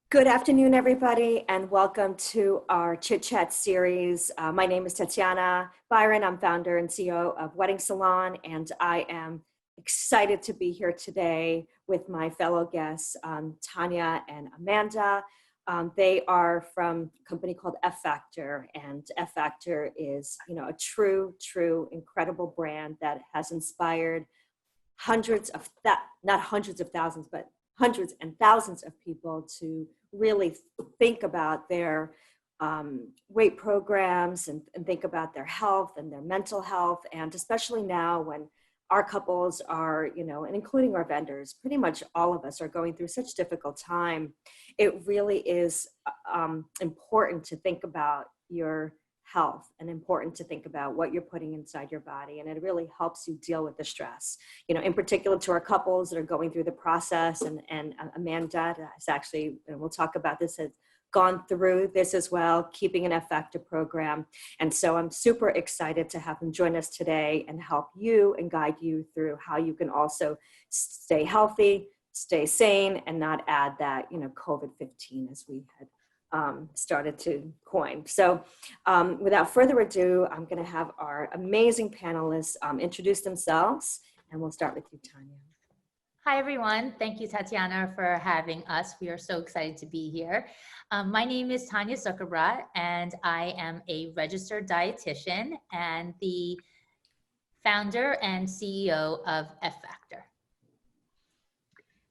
Good afternoon, everybody, and welcome to our Chit Chat series. My name is Tatiana Byron. I'm founder and CEO of Wedding Salon, and I am excited to be here today with my fellow guests, Tanya and Amanda. They are from a company called F Factor, and F Factor is, a true, incredible brand that has inspired hundreds of not hundreds of thousands, but hundreds and thousands of people to really think about their weight programs and think about their health and their mental health. And especially now when our couples are, and including our vendors, pretty much all of us are going through such difficult time. It really is important to think about your health and important to think about what you're putting inside your body. And it really helps you deal with the stress, in particular to our couples that are going through the process. And Amanda has actually, and we'll talk about this, has gone through this as well, keeping an F Factor program. And so I'm super excited to have them join us today and help you and guide you through how you can also stay healthy, stay sane, and not add that, COVID-15 as we had started to coin. So without further ado, I'm going to have our amazing panelists introduce themselves, and we'll start with you, Tanya. Hi, everyone. Thank you, Tatiana, for having us. We are so excited to be here. My name is Tanya Zuckerbrot, and I am a registered dietitian and the founder and CEO of F Factor.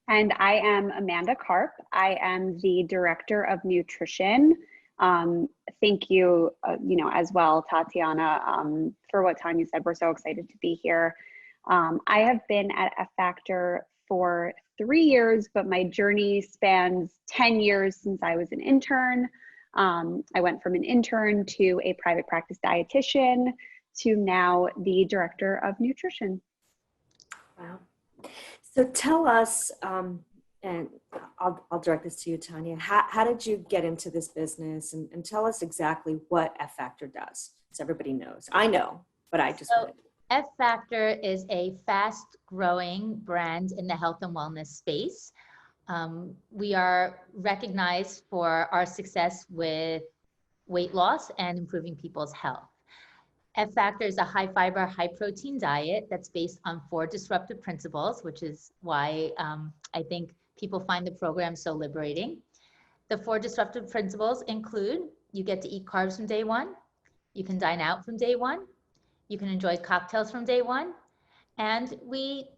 And I am Amanda Karp. I am the Director of Nutrition. Thank you, as well, Tatiana, for what Tanya said. We're so excited to be here. I have been at F Factor for 3 years, but my journey spans 10 years since I was an intern. I went from an intern to a private practice dietitian to now the Director of Nutrition. Wow. So tell us, and I'll direct this to you, Tanya, how did you get into this business? And tell us exactly what F Factor does, so everybody knows. I know, but I just wanted to. F Factor is a fast-growing brand in the health and wellness space. We are recognized for our success with weight loss and improving people's health. F Factor is a high fiber, high protein diet that's based on 4 disruptive principles, which is why I think people find the program so liberating. The 4 disruptive principles include: you get to eat carbs from day 1, you can dine out from day 1, you can enjoy cocktails from day 1, and we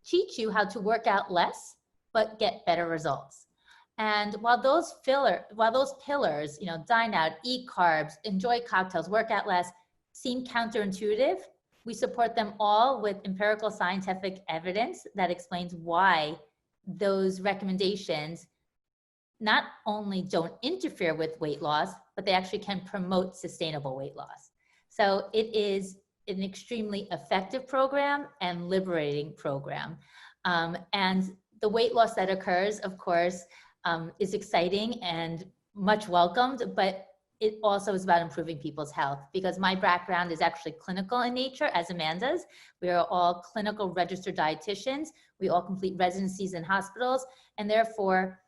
teach you how to work out less, but get better results. And while those pillars, dine out, eat carbs, enjoy cocktails, work out less, seem counterintuitive, we support them all with empirical scientific evidence that explains why those recommendations not only don't interfere with weight loss, but they actually can promote sustainable weight loss. So it is an extremely effective program and liberating program. And the weight loss that occurs, of course, is exciting and much welcomed, but it also is about improving people's health, because my background is actually clinical in nature, as Amanda's. We are all clinical registered dietitians. We all complete residencies in hospitals, and therefore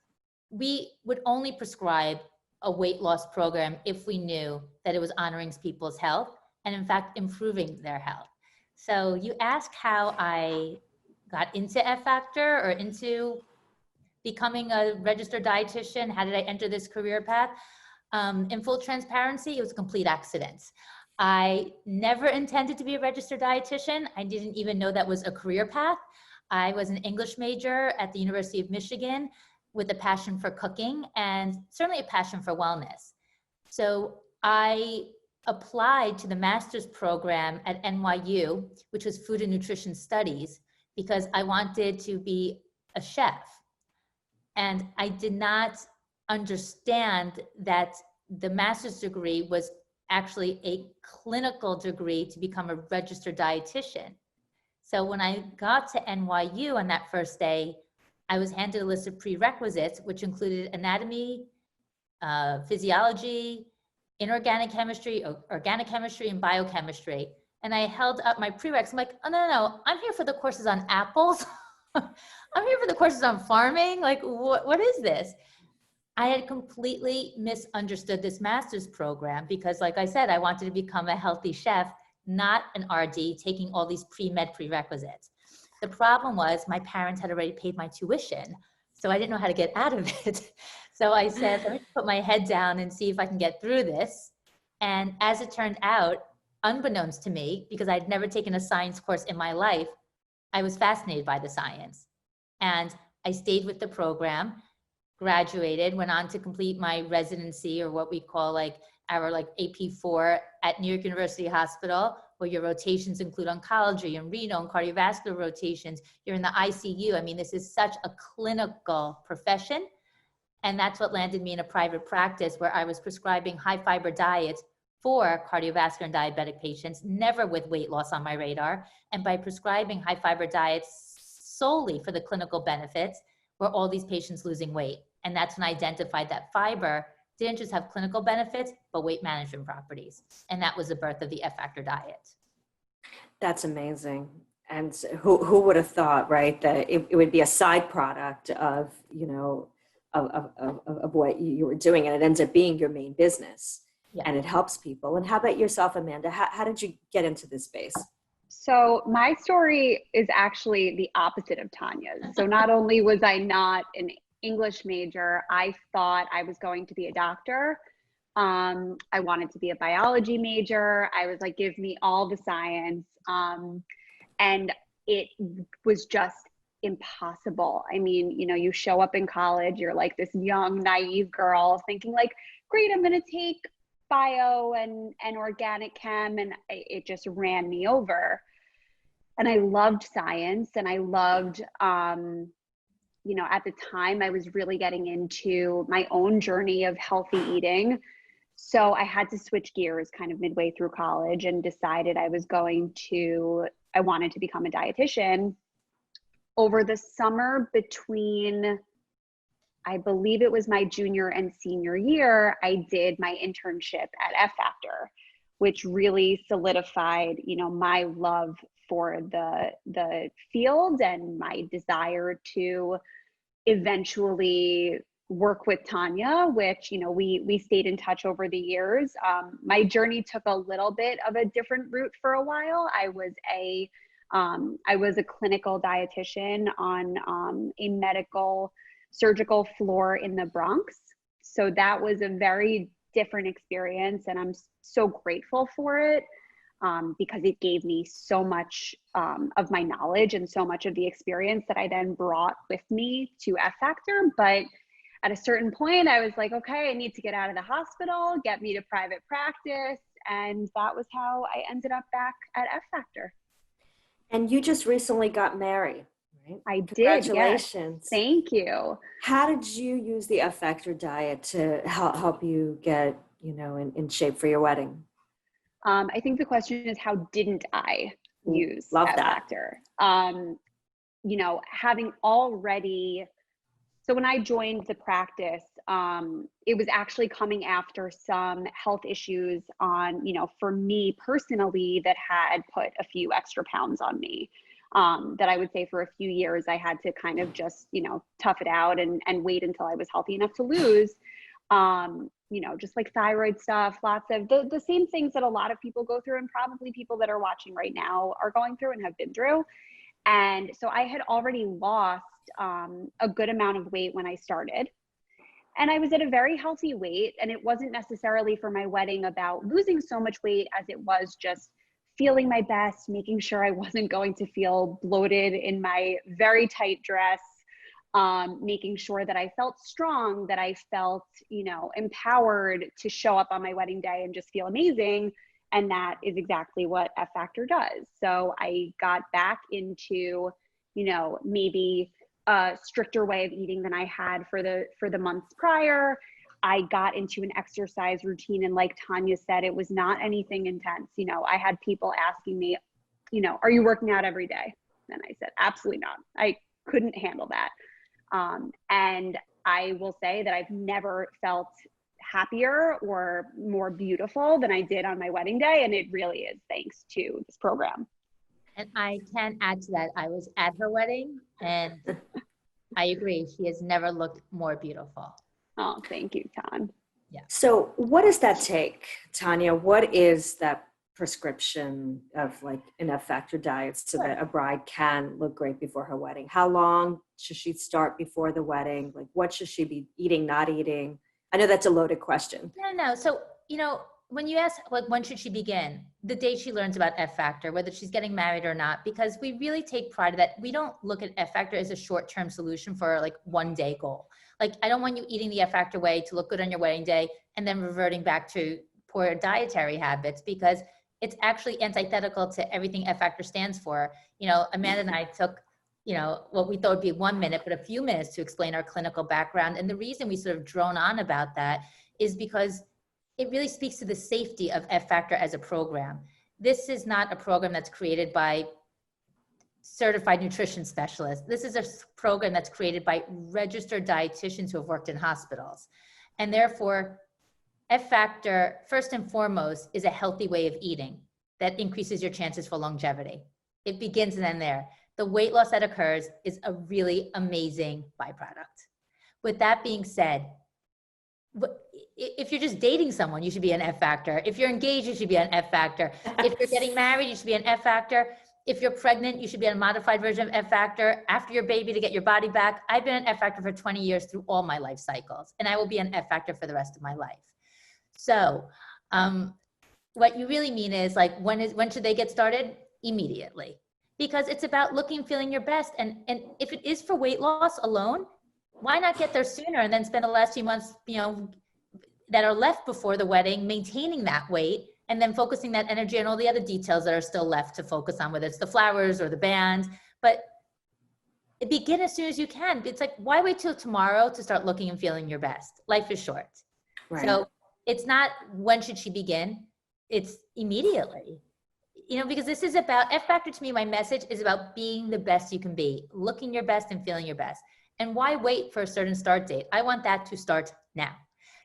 we would only prescribe a weight loss program if we knew that it was honoring people's health and in fact improving their health. So you ask how I got into F Factor or into becoming a registered dietitian. How did I enter this career path? In full transparency, it was a complete accident. I never intended to be a registered dietitian. I didn't even know that was a career path. I was an English major at the University of Michigan with a passion for cooking and certainly a passion for wellness. So I applied to the master's program at NYU, which was Food and Nutrition Studies, because I wanted to be a chef. And I did not understand that the master's degree was actually a clinical degree to become a registered dietitian. So when I got to NYU on that first day, I was handed a list of prerequisites, which included anatomy, physiology, inorganic chemistry, organic chemistry, and biochemistry. And I held up my prereqs. I'm like, oh, no, I'm here for the courses on apples. I'm here for the courses on farming. Like, what is this? I had completely misunderstood this master's program because, like I said, I wanted to become a healthy chef, not an RD taking all these pre-med prerequisites. The problem was my parents had already paid my tuition, so I didn't know how to get out of it. So I said, let me put my head down and see if I can get through this. And as it turned out, unbeknownst to me, because I'd never taken a science course in my life, I was fascinated by the science. And I stayed with the program, graduated, went on to complete my residency, or what we call like our like AP4 at New York University Hospital, where your rotations include oncology and renal and cardiovascular rotations. You're in the ICU. I mean, this is such a clinical profession. And that's what landed me in a private practice where I was prescribing high fiber diets for cardiovascular and diabetic patients, never with weight loss on my radar. And by prescribing high fiber diets solely for the clinical benefits, were all these patients losing weight. And that's when I identified that fiber didn't just have clinical benefits, but weight management properties. And that was the birth of the F Factor diet. That's amazing. And who would have thought, right, that it would be a side product of, you know, of what you were doing, and it ends up being your main business. Yeah. And it helps people. And how about yourself, Amanda? How did you get into this space? So my story is actually the opposite of Tanya's. So not only was I not an English major, I thought I was going to be a doctor. I wanted to be a biology major. I was like, give me all the science. And it was just impossible. I mean, you know, you show up in college, you're like this young, naive girl thinking like, great, I'm going to take bio and organic chem. And it just ran me over. And I loved science, and I loved, you know, at the time I was really getting into my own journey of healthy eating. So I had to switch gears kind of midway through college and decided I wanted to become a dietitian. Over the summer between, I believe it was my junior and senior year, I did my internship at F Factor, which really solidified, you know, my love for the field and my desire to eventually work with Tanya, which, you know, we stayed in touch over the years. My journey took a little bit of a different route for a while. I was a clinical dietitian on a medical surgical floor in the Bronx. So that was a very different experience, and I'm so grateful for it because it gave me so much of my knowledge and so much of the experience that I then brought with me to F Factor. But at a certain point, I was like, okay, I need to get out of the hospital, get me to private practice. And that was how I ended up back at F Factor. And you just recently got married, right? I did. Congratulations. Yes. Thank you. How did you use the F Factor diet to help you get, you know, in shape for your wedding? I think the question is, how didn't I use Love F that. Factor? You know, having already, so when I joined the practice, it was actually coming after some health issues on, you know, for me personally, that had put a few extra pounds on me. That I would say for a few years, I had to kind of just, you know, tough it out and wait until I was healthy enough to lose. You know, just like thyroid stuff, lots of the same things that a lot of people go through, and probably people that are watching right now are going through and have been through. And so I had already lost a good amount of weight when I started. And I was at a very healthy weight, and it wasn't necessarily for my wedding about losing so much weight as it was just feeling my best, making sure I wasn't going to feel bloated in my very tight dress, making sure that I felt strong, that I felt, you know, empowered to show up on my wedding day and just feel amazing. And that is exactly what F Factor does. So I got back into, you know, maybe a stricter way of eating than I had for the months prior. I got into an exercise routine, and like Tanya said, it was not anything intense. You know, I had people asking me, you know, are you working out every day? And I said, absolutely not. I couldn't handle that. And I will say that I've never felt happier or more beautiful than I did on my wedding day. And it really is thanks to this program. And I can add to that. I was at her wedding, and I agree. She has never looked more beautiful. Oh, thank you, Tan. So what does that take, Tanya? What is that prescription of like an F factor diet so that a bride can look great before her wedding? How long should she start before the wedding? Like what should she be eating, not eating? I know that's a loaded question. No. So, when you ask, like, when should she begin? The day she learns about F factor, whether she's getting married or not, because we really take pride that we don't look at F factor as a short-term solution for like one day goal. Like, I don't want you eating the F factor way to look good on your wedding day and then reverting back to poor dietary habits, because it's actually antithetical to everything F factor stands for. Amanda and I took, what we thought would be 1 minute, but a few minutes to explain our clinical background. And the reason we sort of drone on about that is because it really speaks to the safety of F Factor as a program. This is not a program that's created by certified nutrition specialists. This is a program that's created by registered dietitians who have worked in hospitals. And therefore, F Factor, first and foremost, is a healthy way of eating that increases your chances for longevity. It begins and ends there. The weight loss that occurs is a really amazing byproduct. With that being said, if you're just dating someone, you should be an F Factor. If you're engaged, you should be an F Factor. If you're getting married, you should be an F Factor. If you're pregnant, you should be a modified version of F Factor. After your baby, to get your body back. I've been an F Factor for 20 years through all my life cycles, and I will be an F Factor for the rest of my life. So what you really mean is, like, when should they get started? Immediately. Because it's about looking, feeling your best. And if it is for weight loss alone, why not get there sooner and then spend the last few months, that are left before the wedding, maintaining that weight, and then focusing that energy on all the other details that are still left to focus on, whether it's the flowers or the band. But begin as soon as you can. It's like, why wait till tomorrow to start looking and feeling your best? Life is short. Right. So it's not when should she begin, it's immediately. Because this is about, F Factor to me, my message is about being the best you can be, looking your best and feeling your best. And why wait for a certain start date? I want that to start now.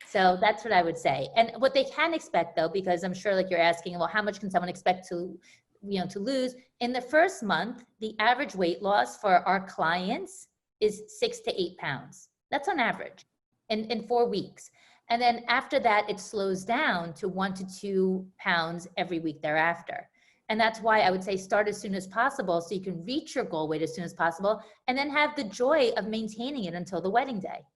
So that's what I would say. And what they can expect, though, because I'm sure, like, you're asking, well, how much can someone expect to lose? In the first month, the average weight loss for our clients is 6 to 8 pounds. That's on average in 4 weeks. And then after that, it slows down to 1 to 2 pounds every week thereafter. And that's why I would say start as soon as possible so you can reach your goal weight as soon as possible, and then have the joy of maintaining it until the wedding day.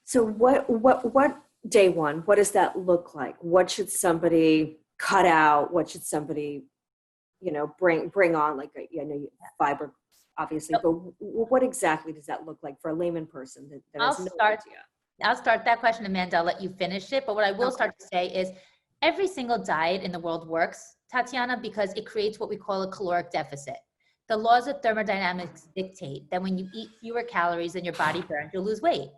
So what day one, what does that look like? What should somebody cut out? What should somebody, bring on? Like, fiber, obviously, but what exactly does that look like for a layman person that has no idea? I'll start that question, Amanda. I'll let you finish it. But what I will start to say is every single diet in the world works, Tatiana, because it creates what we call a caloric deficit. The laws of thermodynamics dictate that when you eat fewer calories than your body burns, you'll lose weight.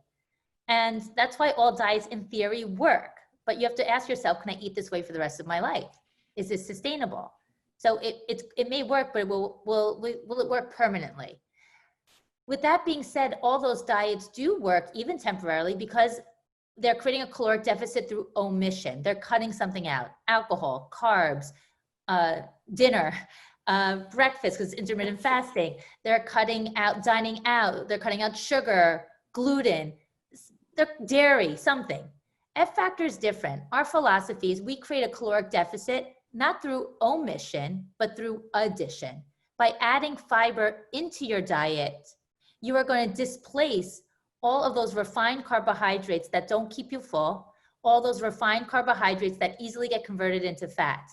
And that's why all diets in theory work. But you have to ask yourself, can I eat this way for the rest of my life? Is this sustainable? So it may work, but will it work permanently? With that being said, all those diets do work, even temporarily, because they're creating a caloric deficit through omission. They're cutting something out: alcohol, carbs, dinner, breakfast, because it's intermittent fasting. They're cutting out dining out. They're cutting out sugar, gluten, dairy, something. F Factor is different. Our philosophy is we create a caloric deficit, not through omission, but through addition. By adding fiber into your diet, you are going to displace all of those refined carbohydrates that don't keep you full, all those refined carbohydrates that easily get converted into fat.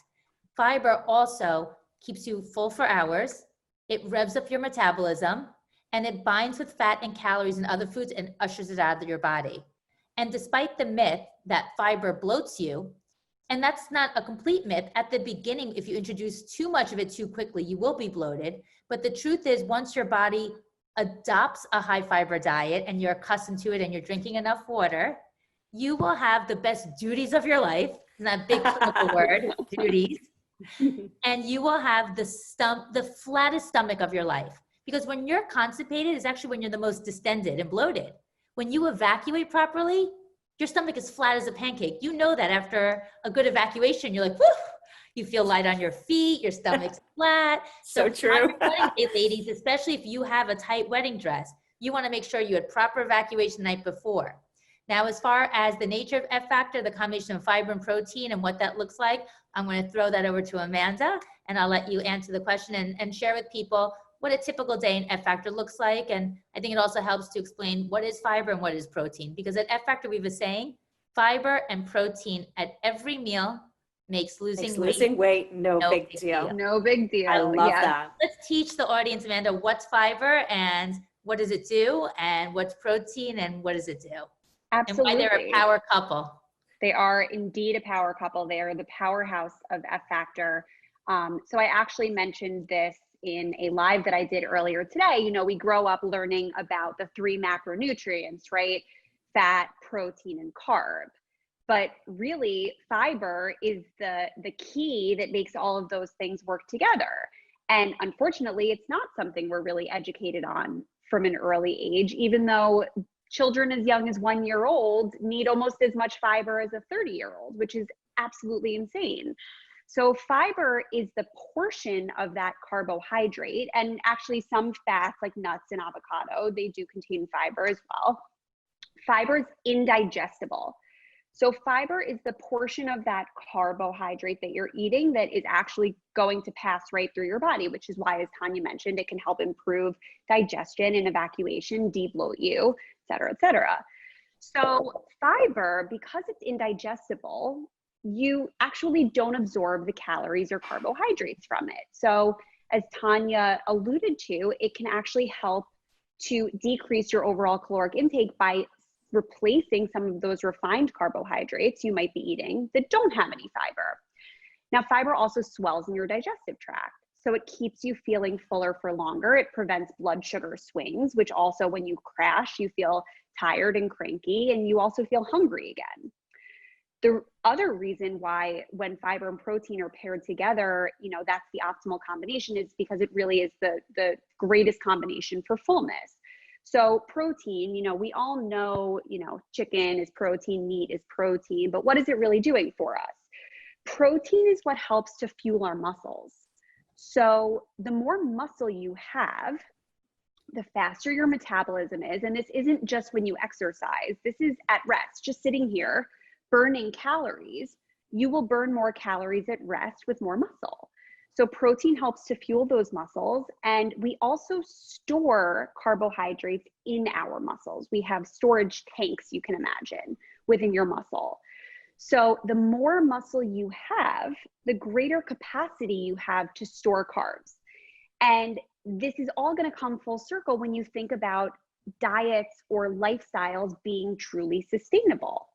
Fiber also keeps you full for hours. It revs up your metabolism, and it binds with fat and calories in other foods and ushers it out of your body. And despite the myth that fiber bloats you, and that's not a complete myth, at the beginning, if you introduce too much of it too quickly, you will be bloated. But the truth is, once your body adopts a high fiber diet and you're accustomed to it and you're drinking enough water, you will have the best duties of your life. Isn't that a big clinical word, duties? And you will have the flattest stomach of your life. Because when you're constipated is actually when you're the most distended and bloated. When you evacuate properly, your stomach is flat as a pancake. You know that after a good evacuation, you're like, whoo, you feel light on your feet, your stomach's flat. So true. On your wedding day, ladies, especially if you have a tight wedding dress, you want to make sure you had proper evacuation the night before. Now, as far as the nature of F factor, the combination of fiber and protein and what that looks like, I'm going to throw that over to Amanda, and I'll let you answer the question and share with people what a typical day in F factor looks like. And I think it also helps to explain what is fiber and what is protein, because at F factor, we were saying fiber and protein at every meal makes losing weight no big deal. No big deal. I love that. Let's teach the audience, Amanda, what's fiber and what does it do, and what's protein and what does it do? Absolutely. And why they're a power couple. They are indeed a power couple. They are the powerhouse of F factor. So I actually mentioned this in a live that I did earlier today. You know, we grow up learning about the 3 macronutrients, right? Fat, protein, and carb. But really, fiber is the key that makes all of those things work together. And unfortunately, it's not something we're really educated on from an early age, even though children as young as 1 year old need almost as much fiber as a 30-year-old, which is absolutely insane. So fiber is the portion of that carbohydrate, and actually some fats like nuts and avocado, they do contain fiber as well. Fiber is indigestible. So fiber is the portion of that carbohydrate that you're eating that is actually going to pass right through your body, which is why, as Tanya mentioned, it can help improve digestion and evacuation, debloat you, et cetera, et cetera. So fiber, because it's indigestible, you actually don't absorb the calories or carbohydrates from it. So as Tanya alluded to, it can actually help to decrease your overall caloric intake by replacing some of those refined carbohydrates you might be eating that don't have any fiber. Now, fiber also swells in your digestive tract, so it keeps you feeling fuller for longer. It prevents blood sugar swings, which also, when you crash, you feel tired and cranky, and you also feel hungry again. The other reason why when fiber and protein are paired together, you know, that's the optimal combination, is because it really is the greatest combination for fullness. So protein, you know, we all know, you know, chicken is protein, meat is protein, but what is it really doing for us? Protein is what helps to fuel our muscles. So the more muscle you have, the faster your metabolism is. And this isn't just when you exercise. This is at rest, just sitting here, burning calories. You will burn more calories at rest with more muscle. So protein helps to fuel those muscles, and we also store carbohydrates in our muscles. We have storage tanks, you can imagine, within your muscle. So the more muscle you have, the greater capacity you have to store carbs. And this is all going to come full circle when you think about diets or lifestyles being truly sustainable.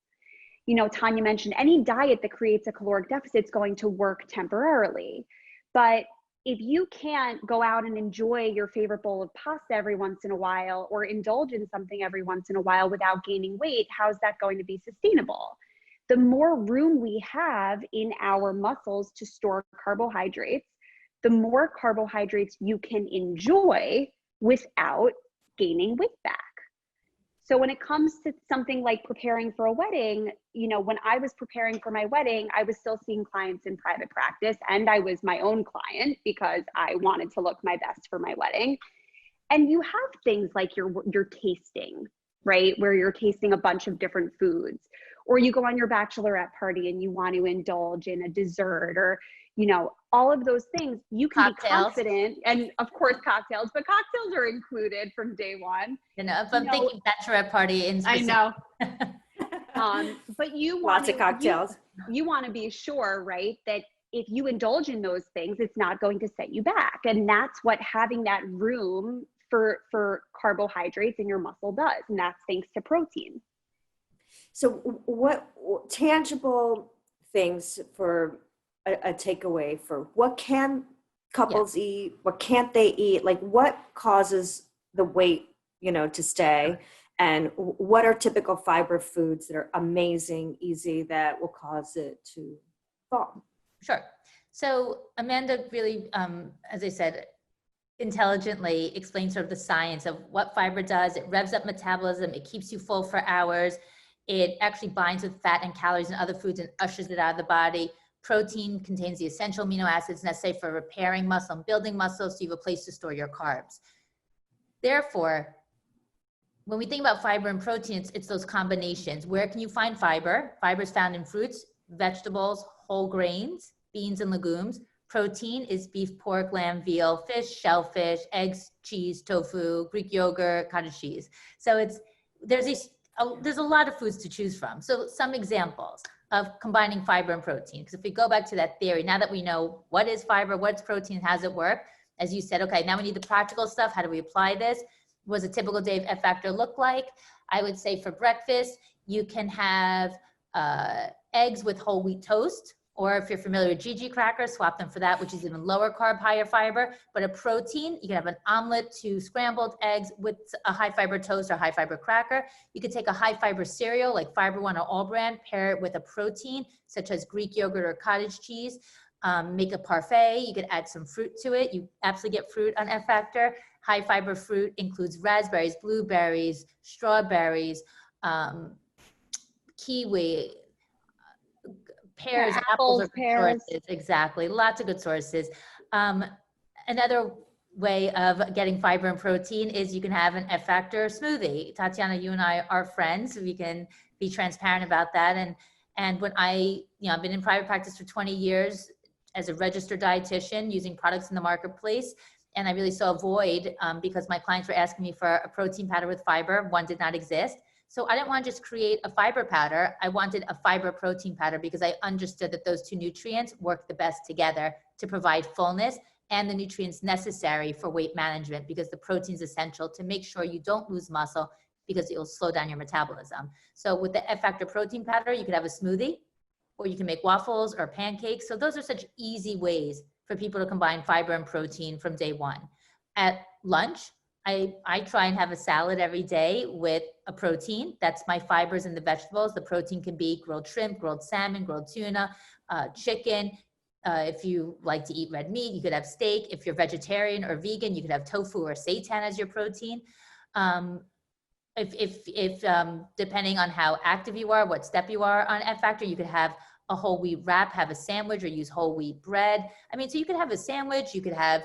You know, Tanya mentioned any diet that creates a caloric deficit is going to work temporarily. But if you can't go out and enjoy your favorite bowl of pasta every once in a while, or indulge in something every once in a while without gaining weight, how's that going to be sustainable? The more room we have in our muscles to store carbohydrates, the more carbohydrates you can enjoy without gaining weight back. So when it comes to something like preparing for a wedding, you know, when I was preparing for my wedding, I was still seeing clients in private practice, and I was my own client because I wanted to look my best for my wedding. And you have things like your tasting, right? Where you're tasting a bunch of different foods, or you go on your bachelorette party and you want to indulge in a dessert, or, you know, all of those things. You can be confident, and of course cocktails, but cocktails are included from day one. You know, if I'm thinking bachelorette party in specific. I know. But you want lots of cocktails. You want to be sure, right, that if you indulge in those things, it's not going to set you back. And that's what having that room for carbohydrates in your muscle does. And that's thanks to protein. So what tangible things for a takeaway for what can couples eat, what can't they eat? Like what causes the weight, you know, to stay? And what are typical fiber foods that are amazing, easy, that will cause it to fall? Sure. So Amanda really, as I said, intelligently explains sort of the science of what fiber does. It revs up metabolism. It keeps you full for hours. It actually binds with fat and calories and other foods and ushers it out of the body. Protein contains the essential amino acids necessary for repairing muscle and building muscle, so you have a place to store your carbs. Therefore, when we think about fiber and protein, it's those combinations. Where can you find fiber? Fiber is found in fruits, vegetables, whole grains, beans and legumes. Protein is beef, pork, lamb, veal, fish, shellfish, eggs, cheese, tofu, Greek yogurt, cottage cheese. So there's a lot of foods to choose from. So some examples of combining fiber and protein. Because if we go back to that theory, now that we know what is fiber, what's protein, how does it work? As you said, okay, now we need the practical stuff. How do we apply this? What does a typical day of F Factor look like? I would say for breakfast, you can have eggs with whole wheat toast, or if you're familiar with Gigi crackers, swap them for that, which is even lower carb, higher fiber. But a protein, you can have an omelet to scrambled eggs with a high fiber toast or high fiber cracker. You could take a high fiber cereal like Fiber One or All Brand, pair it with a protein such as Greek yogurt or cottage cheese. Make a parfait. You could add some fruit to it. You absolutely get fruit on F Factor. High fiber fruit includes raspberries, blueberries, strawberries, kiwi, pears, apples are good sources. Exactly, lots of good sources. Another way of getting fiber and protein is you can have an F Factor smoothie. Tatiana, you and I are friends. We can be transparent about that. And when I've been in private practice for 20 years as a registered dietitian using products in the marketplace. And I really saw a void because my clients were asking me for a protein powder with fiber. One did not exist. So I didn't want to just create a fiber powder. I wanted a fiber protein powder because I understood that those two nutrients work the best together to provide fullness and the nutrients necessary for weight management, because the protein is essential to make sure you don't lose muscle because it will slow down your metabolism. So with the F Factor protein powder, you could have a smoothie, or you can make waffles or pancakes. So those are such easy ways for people to combine fiber and protein from day one. At lunch, I try and have a salad every day with a protein. That's my fibers and the vegetables. The protein can be grilled shrimp, grilled salmon, grilled tuna, chicken. If you like to eat red meat, you could have steak. If you're vegetarian or vegan, you could have tofu or seitan as your protein. If depending on how active you are, what step you are on F Factor, you could have a whole wheat wrap, have a sandwich, or use whole wheat bread. I mean, so you could have a sandwich, you could have,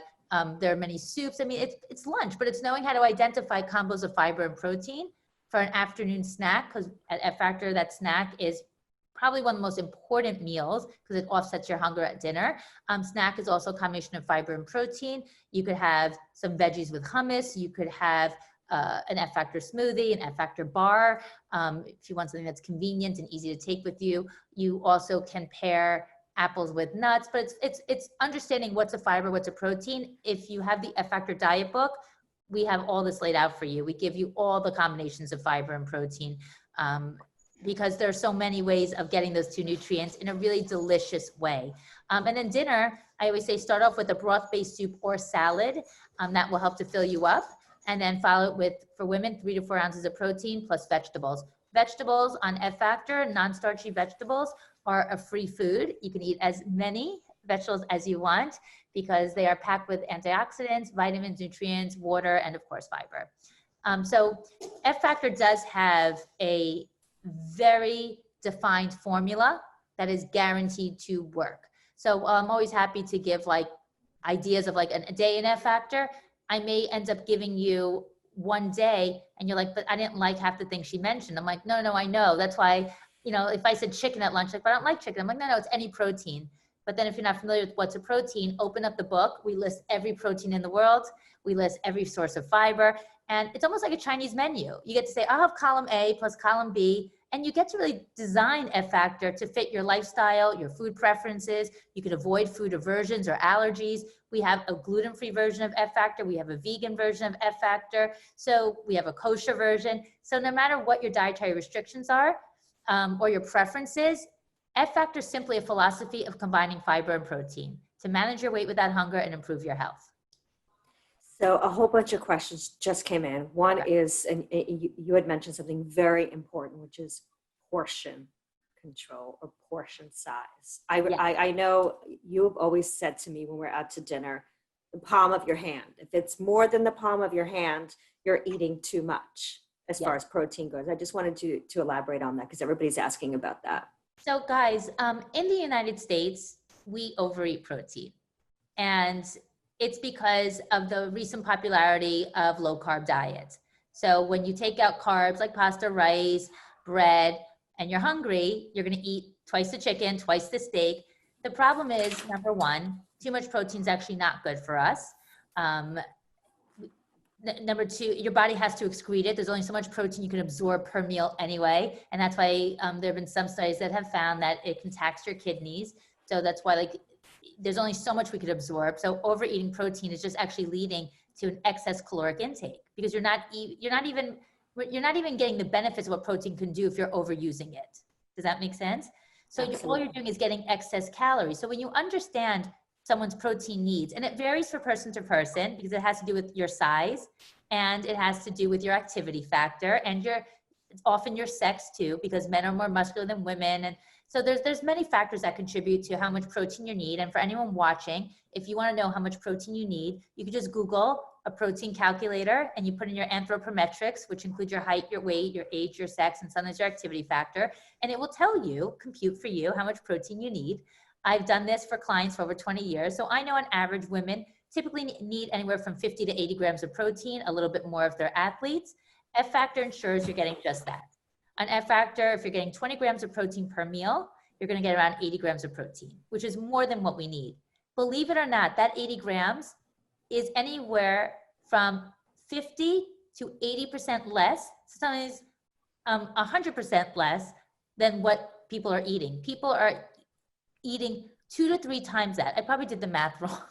there are many soups. I mean, it's lunch, but it's knowing how to identify combos of fiber and protein for an afternoon snack, because at F Factor, that snack is probably one of the most important meals because it offsets your hunger at dinner. Snack is also a combination of fiber and protein. You could have some veggies with hummus. You could have an F Factor smoothie, an F Factor bar. If you want something that's convenient and easy to take with you, you also can pair apples with nuts, but it's understanding what's a fiber, what's a protein. If you have the F Factor diet book, we have all this laid out for you. We give you all the combinations of fiber and protein because there are so many ways of getting those two nutrients in a really delicious way. And then dinner, I always say start off with a broth-based soup or salad that will help to fill you up. And then follow it with, for women, 3 to 4 ounces of protein plus vegetables. Vegetables on F Factor, non-starchy vegetables, are a free food. You can eat as many vegetables as you want because they are packed with antioxidants, vitamins, nutrients, water, and of course, fiber. So F Factor does have a very defined formula that is guaranteed to work. So I'm always happy to give like ideas of like a day in F Factor. I may end up giving you one day and you're like, but I didn't like half the things she mentioned. I'm like, no, I know. That's why, if I said chicken at lunch, like, but I don't like chicken. I'm like, no, it's any protein. But then if you're not familiar with what's a protein, open up the book. We list every protein in the world. We list every source of fiber. And it's almost like a Chinese menu. You get to say, I'll have column A plus column B. And you get to really design F Factor to fit your lifestyle, your food preferences. You could avoid food aversions or allergies. We have a gluten-free version of F Factor. We have a vegan version of F Factor. So we have a kosher version. So no matter what your dietary restrictions are or your preferences, F Factor is simply a philosophy of combining fiber and protein to manage your weight without hunger and improve your health. So a whole bunch of questions just came in. One is, and you had mentioned something very important, which is portion control or portion size. I know you've always said to me when we're out to dinner, the palm of your hand. If it's more than the palm of your hand, you're eating too much as far as protein goes. I just wanted to elaborate on that because everybody's asking about that. So guys, in the United States, we overeat protein. And it's because of the recent popularity of low carb diets. So when you take out carbs like pasta, rice, bread, and you're hungry, you're going to eat twice the chicken, twice the steak. The problem is, number one, too much protein is actually not good for us. Number two, your body has to excrete it. There's only so much protein you can absorb per meal anyway. And that's why there have been some studies that have found that it can tax your kidneys. So that's why like there's only so much we could absorb. So overeating protein is just actually leading to an excess caloric intake because you're not even getting the benefits of what protein can do if you're overusing it. Does that make sense? So all you're doing is getting excess calories. So when you understand someone's protein needs, and it varies from person to person because it has to do with your size and it has to do with your activity factor and often your sex too, because men are more muscular than women. And so there's many factors that contribute to how much protein you need. And for anyone watching, if you want to know how much protein you need, you can just Google a protein calculator and you put in your anthropometrics, which includes your height, your weight, your age, your sex, and sometimes your activity factor. And it will compute for you how much protein you need. I've done this for clients for over 20 years. So I know on average women typically need anywhere from 50 to 80 grams of protein, a little bit more if they're athletes. F Factor ensures you're getting just that. On F Factor, if you're getting 20 grams of protein per meal, you're going to get around 80 grams of protein, which is more than what we need. Believe it or not, that 80 grams is anywhere from 50 to 80% less, sometimes 100% less than what people are eating. People are eating 2 to 3 times that. I probably did the math wrong.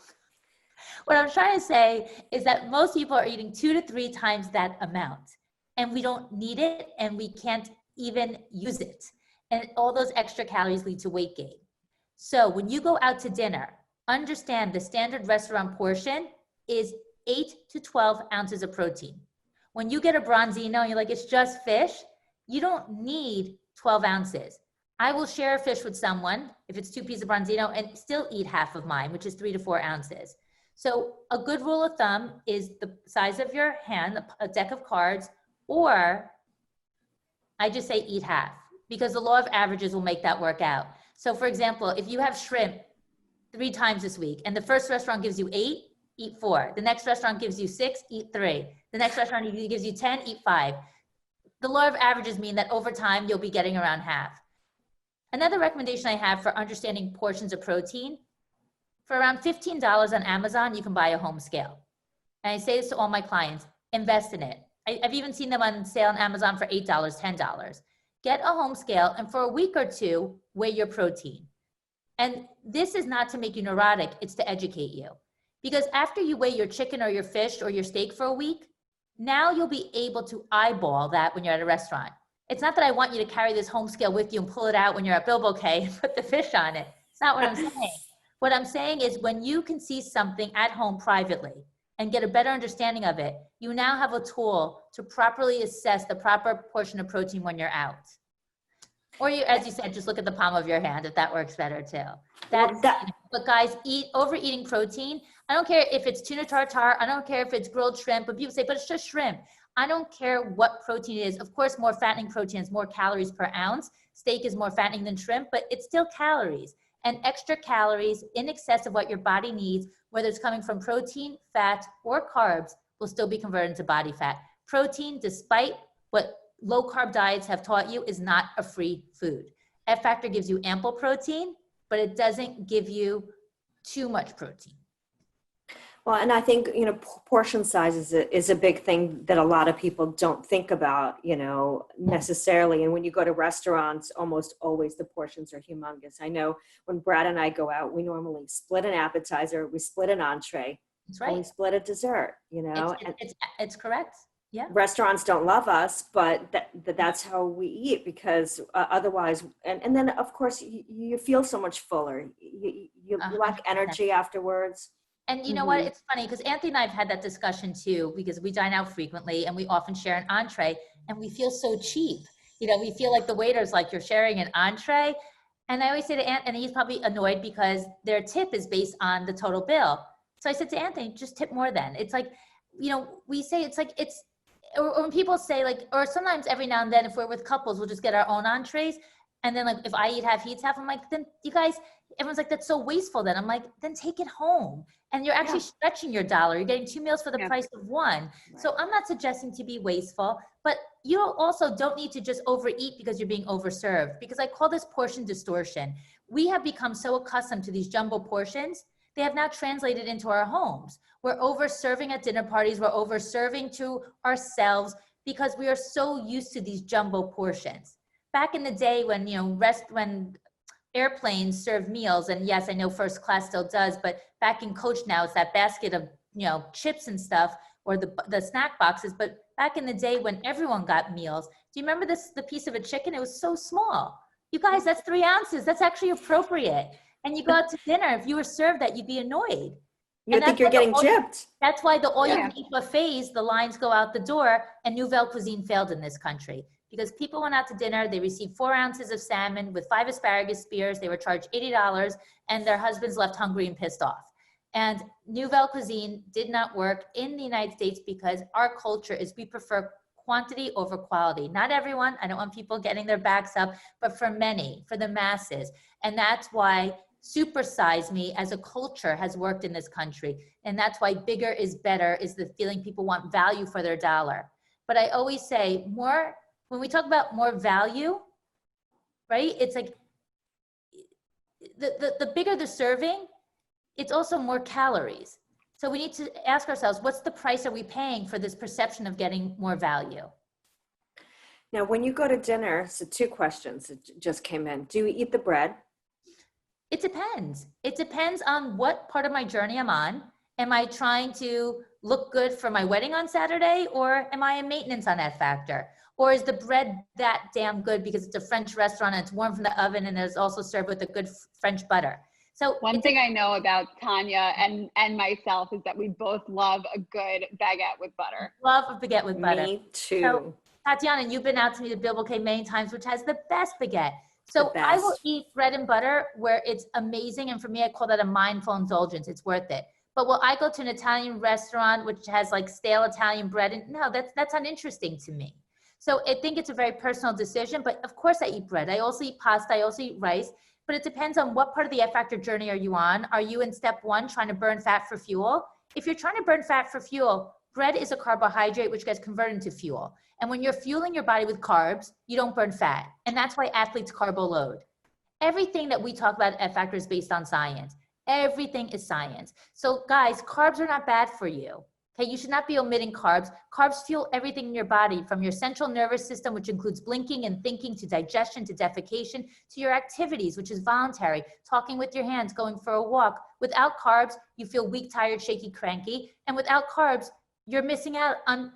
What I'm trying to say is that most people are eating 2 to 3 times that amount, and we don't need it, and we can't even use it. And all those extra calories lead to weight gain. So when you go out to dinner, understand the standard restaurant portion is 8 to 12 ounces of protein. When you get a bronzino and you're like, it's just fish, you don't need 12 ounces. I will share a fish with someone if it's 2 pieces of bronzino and still eat half of mine, which is 3 to 4 ounces. So a good rule of thumb is the size of your hand, a deck of cards, or I just say eat half because the law of averages will make that work out. So for example, if you have shrimp 3 times this week and the first restaurant gives you 8, eat 4. The next restaurant gives you 6, eat 3. The next restaurant gives you 10, eat 5. The law of averages mean that over time, you'll be getting around half. Another recommendation I have for understanding portions of protein, for around $15 on Amazon, you can buy a home scale. And I say this to all my clients, invest in it. I've even seen them on sale on Amazon for $8, $10. Get a home scale and for a week or 2, weigh your protein. And this is not to make you neurotic, it's to educate you. Because after you weigh your chicken or your fish or your steak for a week, now you'll be able to eyeball that when you're at a restaurant. It's not that I want you to carry this home scale with you and pull it out when you're at Bilbo K and put the fish on it. It's not what I'm saying. What I'm saying is when you can see something at home privately and get a better understanding of it, you now have a tool to properly assess the proper portion of protein when you're out. Or you, as you said, just look at the palm of your hand if that works better too. But guys, overeating protein. I don't care if it's tuna tartare. I don't care if it's grilled shrimp, but people say, but it's just shrimp. I don't care what protein it is. Of course, more fattening protein has more calories per ounce. Steak is more fattening than shrimp, but it's still calories. And extra calories in excess of what your body needs, whether it's coming from protein, fat, or carbs, will still be converted into body fat. Protein, despite what low carb diets have taught you, is not a free food. F Factor gives you ample protein, but it doesn't give you too much protein. Well, and I think, portion size is a big thing that a lot of people don't think about, necessarily. And when you go to restaurants, almost always the portions are humongous. I know when Brad and I go out, we normally split an appetizer, we split an entree, That's right. and we split a dessert, It's correct. Yeah. Restaurants don't love us, but that's how we eat because otherwise, and then of course you feel so much fuller. You lack energy afterwards. And you know what? It's funny because Anthony and I have had that discussion too, because we dine out frequently and we often share an entree and we feel so cheap. We feel like the waiter's like, you're sharing an entree. And I always say to Anthony, and he's probably annoyed because their tip is based on the total bill. So I said to Anthony, just tip more then. It's like, we say or when people say or sometimes every now and then, if we're with couples, we'll just get our own entrees. And then if I eat half, he eats half, I'm like, then you guys, everyone's like, that's so wasteful. Then I'm like, then take it home. And you're actually stretching your dollar. You're getting 2 meals for the price of one. Right. So I'm not suggesting to be wasteful, but you also don't need to just overeat because you're being overserved, because I call this portion distortion. We have become so accustomed to these jumbo portions, they have now translated into our homes. We're over-serving at dinner parties. We're over-serving to ourselves because we are so used to these jumbo portions. Back in the day when, when airplanes served meals, and yes, I know first class still does, but back in coach now, it's that basket of, chips and stuff, or the snack boxes. But back in the day when everyone got meals, do you remember the piece of a chicken? It was so small. You guys, that's 3 ounces. That's actually appropriate. And you go out to dinner, if you were served that, you'd be annoyed. You think you're getting gypped. That's why the all-you-can-eat buffets, the lines go out the door, and Nouvelle Cuisine failed in this country. Because people went out to dinner, they received 4 ounces of salmon with 5 asparagus spears, they were charged $80, and their husbands left hungry and pissed off. And Nouvelle Cuisine did not work in the United States because our culture is we prefer quantity over quality. Not everyone, I don't want people getting their backs up, but for many, for the masses. And that's why supersize me as a culture has worked in this country. And that's why bigger is better is the feeling people want value for their dollar. But I always say when we talk about more value, right? It's like the bigger the serving, it's also more calories. So we need to ask ourselves, what's the price are we paying for this perception of getting more value? Now, when you go to dinner, so 2 questions that just came in. Do you eat the bread? It depends. It depends on what part of my journey I'm on. Am I trying to look good for my wedding on Saturday, or am I in maintenance on that factor? Or is the bread that damn good because it's a French restaurant and it's warm from the oven and it's also served with a good French butter? So one thing I know about Tanya and myself is that we both love a good baguette with butter. Love a baguette with butter. Me too. So, Tatiana, you've been out to me the Bill Bouquet many times, which has the best baguette. So I will eat bread and butter where it's amazing. And for me, I call that a mindful indulgence. It's worth it. But will I go to an Italian restaurant, which has like stale Italian bread? And no, that's uninteresting to me. So I think it's a very personal decision, but of course I eat bread. I also eat pasta. I also eat rice, but it depends on what part of the F factor journey are you on. Are you in step 1 trying to burn fat for fuel? If you're trying to burn fat for fuel, bread is a carbohydrate which gets converted into fuel. And when you're fueling your body with carbs, you don't burn fat. And that's why athletes carbo load. Everything that we talk about at F Factor is based on science. Everything is science. So guys, carbs are not bad for you. Okay, you should not be omitting carbs. Carbs fuel everything in your body, from your central nervous system, which includes blinking and thinking, to digestion, to defecation, to your activities, which is voluntary, talking with your hands, going for a walk. Without carbs, you feel weak, tired, shaky, cranky. And without carbs, you're missing out on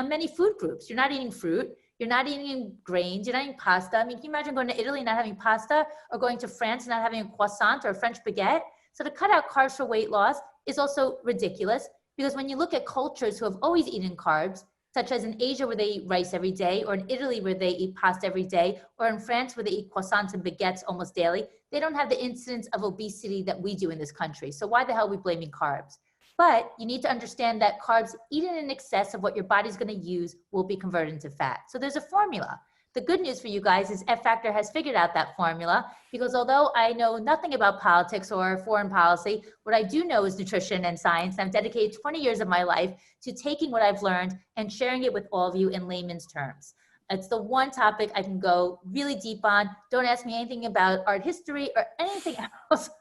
many food groups. You're not eating fruit. You're not eating grains. You're not eating pasta. I mean, can you imagine going to Italy and not having pasta, or going to France and not having a croissant or a French baguette? So to cut out carbs for weight loss is also ridiculous, because when you look at cultures who have always eaten carbs, such as in Asia where they eat rice every day, or in Italy where they eat pasta every day, or in France where they eat croissants and baguettes almost daily, they don't have the incidence of obesity that we do in this country. So why the hell are we blaming carbs? But you need to understand that carbs eaten in excess of what your body's going to use will be converted into fat. So there's a formula. The good news for you guys is F Factor has figured out that formula, because although I know nothing about politics or foreign policy, what I do know is nutrition and science. I've dedicated 20 years of my life to taking what I've learned and sharing it with all of you in layman's terms. It's the one topic I can go really deep on. Don't ask me anything about art history or anything else.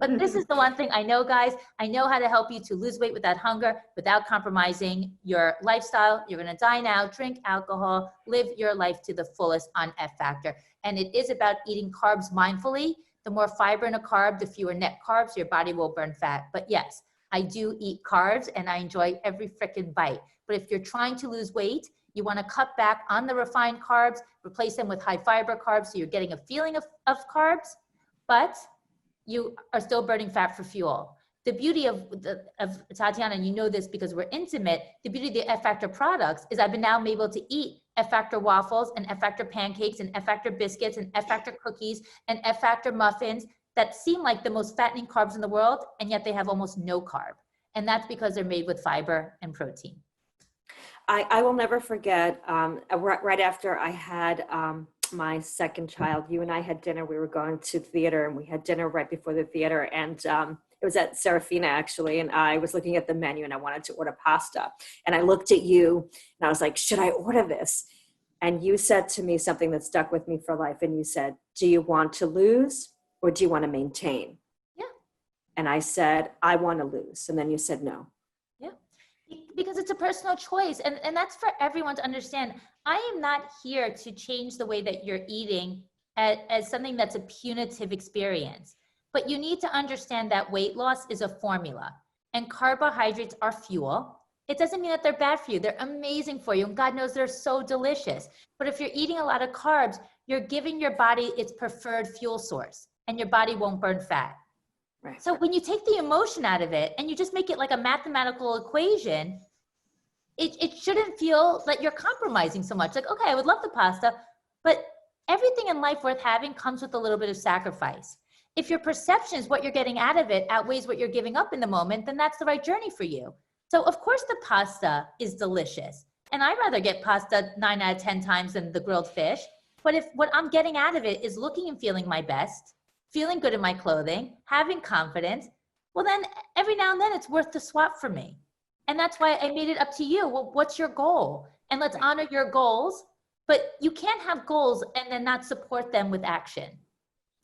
But this is the one thing I know, guys. I know how to help you to lose weight without hunger, without compromising your lifestyle. You're going to dine out, drink alcohol, live your life to the fullest on F Factor. And it is about eating carbs mindfully. The more fiber in a carb, the fewer net carbs, your body will burn fat. But yes, I do eat carbs and I enjoy every frickin' bite. But if you're trying to lose weight, you want to cut back on the refined carbs, replace them with high fiber carbs so you're getting a feeling of carbs, but you are still burning fat for fuel. The beauty of Tatiana, and you know this because we're intimate, the beauty of the F Factor products is I've been now able to eat F Factor waffles and F Factor pancakes and F Factor biscuits and F Factor cookies and F Factor muffins that seem like the most fattening carbs in the world, and yet they have almost no carb. And that's because they're made with fiber and protein. I will never forget, right after I had my second child, you and I had dinner. We were going to theater, and we had dinner right before the theater. And it was at Serafina, actually. And I was looking at the menu, and I wanted to order pasta. And I looked at you, and I was like, should I order this? And you said to me something that stuck with me for life. And you said, do you want to lose, or do you want to maintain? Yeah. And I said, I want to lose. And then you said no. Yeah, because it's a personal choice. And that's for everyone to understand. I am not here to change the way that you're eating as something that's a punitive experience. But you need to understand that weight loss is a formula, and carbohydrates are fuel. It doesn't mean that they're bad for you. They're amazing for you. And God knows they're so delicious. But if you're eating a lot of carbs, you're giving your body its preferred fuel source, and your body won't burn fat. Right. So when you take the emotion out of it and you just make it like a mathematical equation, it shouldn't feel that you're compromising so much. Like, okay, I would love the pasta, but everything in life worth having comes with a little bit of sacrifice. If your perception is what you're getting out of it outweighs what you're giving up in the moment, then that's the right journey for you. So of course the pasta is delicious. And I'd rather get pasta 9 out of 10 times than the grilled fish. But if what I'm getting out of it is looking and feeling my best, feeling good in my clothing, having confidence, well then every now and then it's worth the swap for me. And that's why I made it up to you. Well, what's your goal? And let's honor your goals, but you can't have goals and then not support them with action.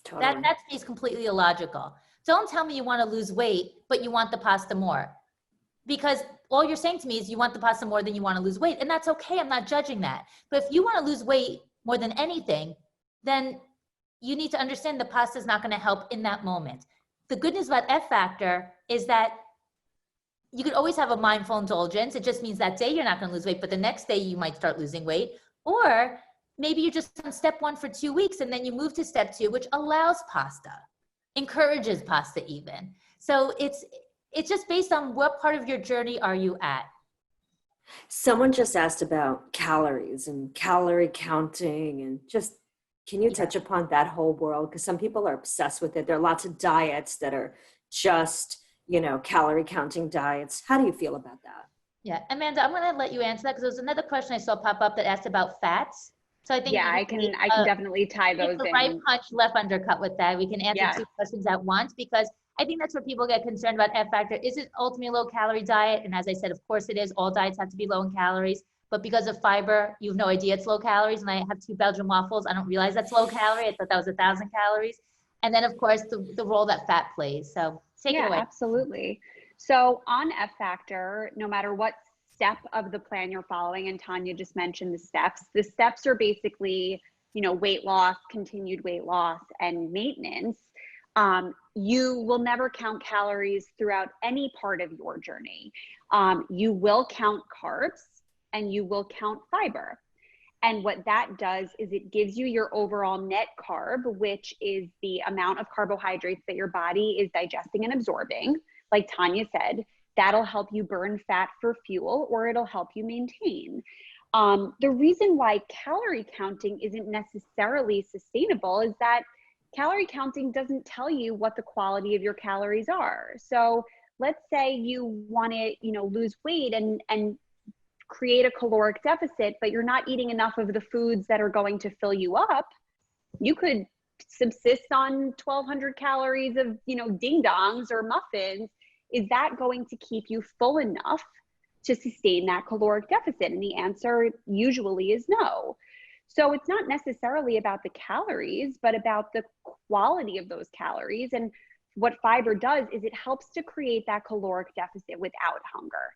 Totally. That to me is completely illogical. Don't tell me you want to lose weight, but you want the pasta more. Because all you're saying to me is you want the pasta more than you want to lose weight. And that's okay. I'm not judging that. But if you want to lose weight more than anything, then you need to understand the pasta is not going to help in that moment. The good news about F Factor is that you could always have a mindful indulgence. It just means that day you're not going to lose weight, but the next day you might start losing weight. Or maybe you're just on step 1 for 2 weeks and then you move to step 2, which allows pasta, encourages pasta even. So it's just based on what part of your journey are you at. Someone just asked about calories and calorie counting, and just, can you touch upon that whole world? Because some people are obsessed with it. There are lots of diets that are just, calorie counting diets. How do you feel about that? Yeah, Amanda, I'm going to let you answer that because there was another question I saw pop up that asked about fats. So I think I can definitely tie those the in. right punch, left undercut with that. We can answer 2 questions at once, because I think that's where people get concerned about F Factor. Is it ultimately a low calorie diet? And as I said, of course it is. All diets have to be low in calories. But because of fiber, you have no idea it's low calories. And I have 2 Belgian waffles. I don't realize that's low calorie. I thought that was 1,000 calories. And then, of course, the role that fat plays. So take it away. Absolutely. So on F Factor, no matter what step of the plan you're following, and Tanya just mentioned the steps are basically, weight loss, continued weight loss, and maintenance. You will never count calories throughout any part of your journey. You will count carbs and you will count fiber. And what that does is it gives you your overall net carb, which is the amount of carbohydrates that your body is digesting and absorbing. Like Tanya said, that'll help you burn fat for fuel, or it'll help you maintain. The reason why calorie counting isn't necessarily sustainable is that calorie counting doesn't tell you what the quality of your calories are. So let's say you want to, lose weight and create a caloric deficit, but you're not eating enough of the foods that are going to fill you up. You could subsist on 1,200 calories of, ding dongs or muffins. Is that going to keep you full enough to sustain that caloric deficit? And the answer usually is no. So it's not necessarily about the calories, but about the quality of those calories. And what fiber does is it helps to create that caloric deficit without hunger.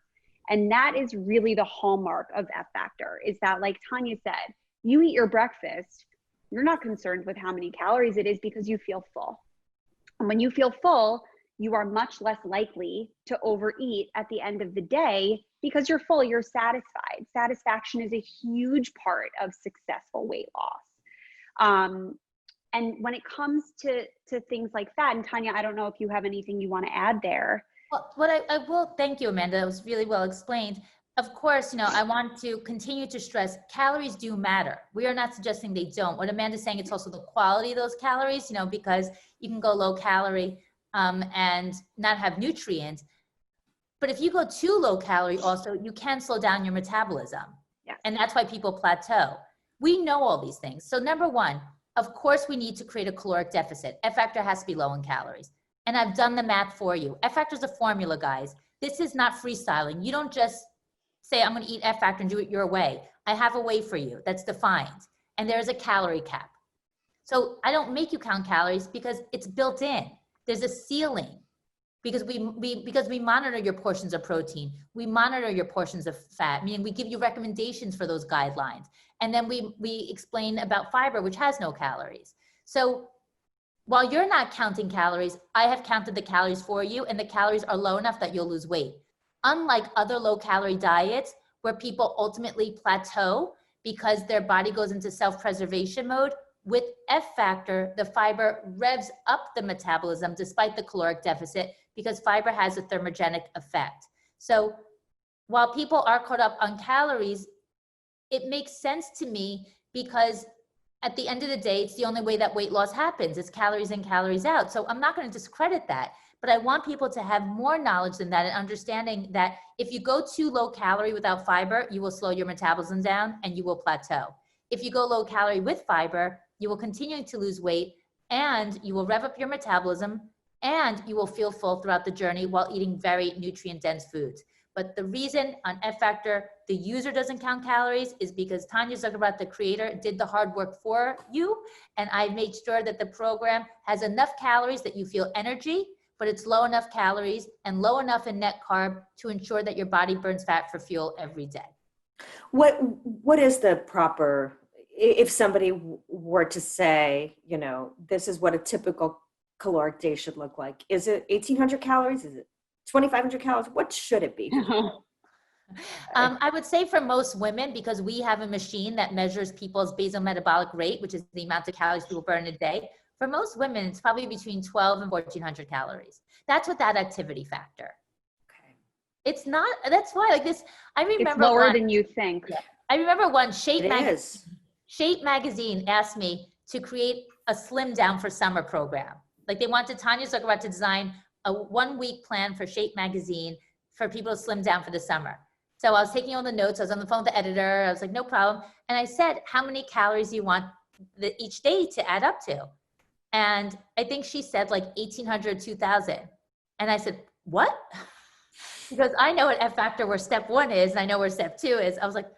And that is really the hallmark of F Factor, is that, like Tanya said, you eat your breakfast, you're not concerned with how many calories it is because you feel full. And when you feel full, you are much less likely to overeat at the end of the day because you're full, you're satisfied. Satisfaction is a huge part of successful weight loss. And when it comes to things like fat, and Tanya, I don't know if you have anything you want to add there. Well, what I will, thank you, Amanda. That was really well explained. Of course, I want to continue to stress calories do matter. We are not suggesting they don't. What Amanda's saying, it's also the quality of those calories, because you can go low calorie and not have nutrients. But if you go too low calorie also, you can slow down your metabolism. Yes. And that's why people plateau. We know all these things. So number one, of course, we need to create a caloric deficit. F factor has to be low in calories. And I've done the math for you. F factor is a formula, guys. This is not freestyling. You don't just say, I'm going to eat F factor and do it your way. I have a way for you that's defined. And there's a calorie cap. So I don't make you count calories because it's built in. There's a ceiling because we monitor your portions of protein. We monitor your portions of fat, meaning we give you recommendations for those guidelines. And then we explain about fiber, which has no calories. So while you're not counting calories, I have counted the calories for you, and the calories are low enough that you'll lose weight. Unlike other low calorie diets where people ultimately plateau because their body goes into self-preservation mode, with F factor, the fiber revs up the metabolism despite the caloric deficit because fiber has a thermogenic effect. So while people are caught up on calories, it makes sense to me because at the end of the day, it's the only way that weight loss happens. It's calories in, calories out. So I'm not going to discredit that, but I want people to have more knowledge than that and understanding that if you go too low calorie without fiber, you will slow your metabolism down and you will plateau. If you go low calorie with fiber, you will continue to lose weight and you will rev up your metabolism and you will feel full throughout the journey while eating very nutrient dense foods. But the reason on F factor, the user doesn't count calories is because Tanya Zuckerberg, the creator, did the hard work for you. And I made sure that the program has enough calories that you feel energy, but it's low enough calories and low enough in net carb to ensure that your body burns fat for fuel every day. What is the proper, if somebody were to say, you know, this is what a typical caloric day should look like? Is it 1,800 calories? Is it 2,500 calories? What should it be? I would say for most women, because we have a machine that measures people's basal metabolic rate, which is the amount of calories people burn a day. For most women, it's probably between 12 and 1,400 calories. That's with that activity factor. Okay. It's not, that's why like this, I remember- It's lower than you think. Yeah, I remember one Shape Shape magazine asked me to create a slim down for summer program. Like they wanted Tanya Zuckerberg to design a 1 week plan for Shape magazine for people to slim down for the summer. So I was taking all the notes. I was on the phone with the editor. I was like, no problem. And I said, how many calories do you want each day to add up to? And I think she said like 1,800, 2,000. And I said, what? Because I know at F factor where step 1 is, and I know where step 2 is. I was like,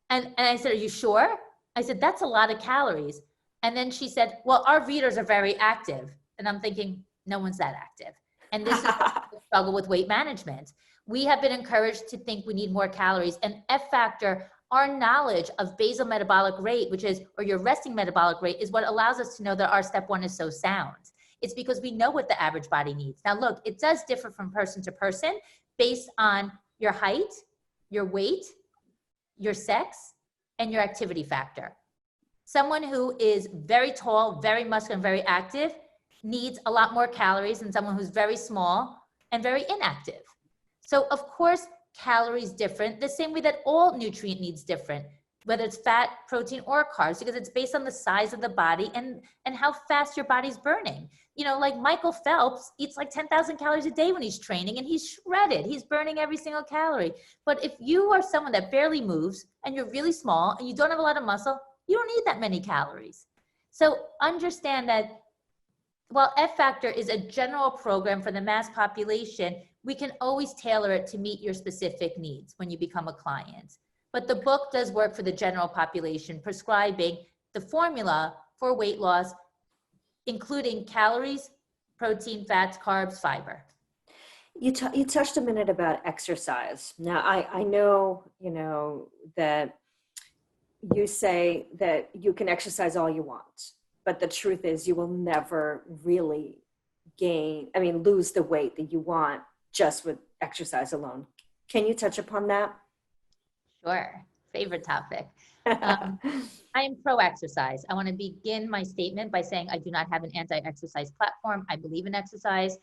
and I said, are you sure? I said, that's a lot of calories. And then she said, well, our readers are very active. And I'm thinking, no one's that active. And this is the struggle with weight management. We have been encouraged to think we need more calories. And F factor, our knowledge of basal metabolic rate, which is, or your resting metabolic rate, is what allows us to know that our step 1 is so sound. It's because we know what the average body needs. Now look, it does differ from person to person based on your height, your weight, your sex, and your activity factor. Someone who is very tall, very muscular, and very active needs a lot more calories than someone who's very small and very inactive. So of course, calories different, the same way that all nutrient needs different, whether it's fat, protein, or carbs, because it's based on the size of the body and how fast your body's burning. You know, like Michael Phelps eats like 10,000 calories a day when he's training and he's shredded. He's burning every single calorie. But if you are someone that barely moves and you're really small and you don't have a lot of muscle, you don't need that many calories. So understand that while F factor is a general program for the mass population, we can always tailor it to meet your specific needs when you become a client. But the book does work for the general population, prescribing the formula for weight loss, including calories, protein, fats, carbs, fiber. You touched a minute about exercise. Now, I know, you know, that you say that you can exercise all you want, but the truth is you will never really lose the weight that you want just with exercise alone. Can you touch upon that? Sure. Favorite topic. I am pro-exercise. I want to begin my statement by saying I do not have an anti-exercise platform. I believe in exercise.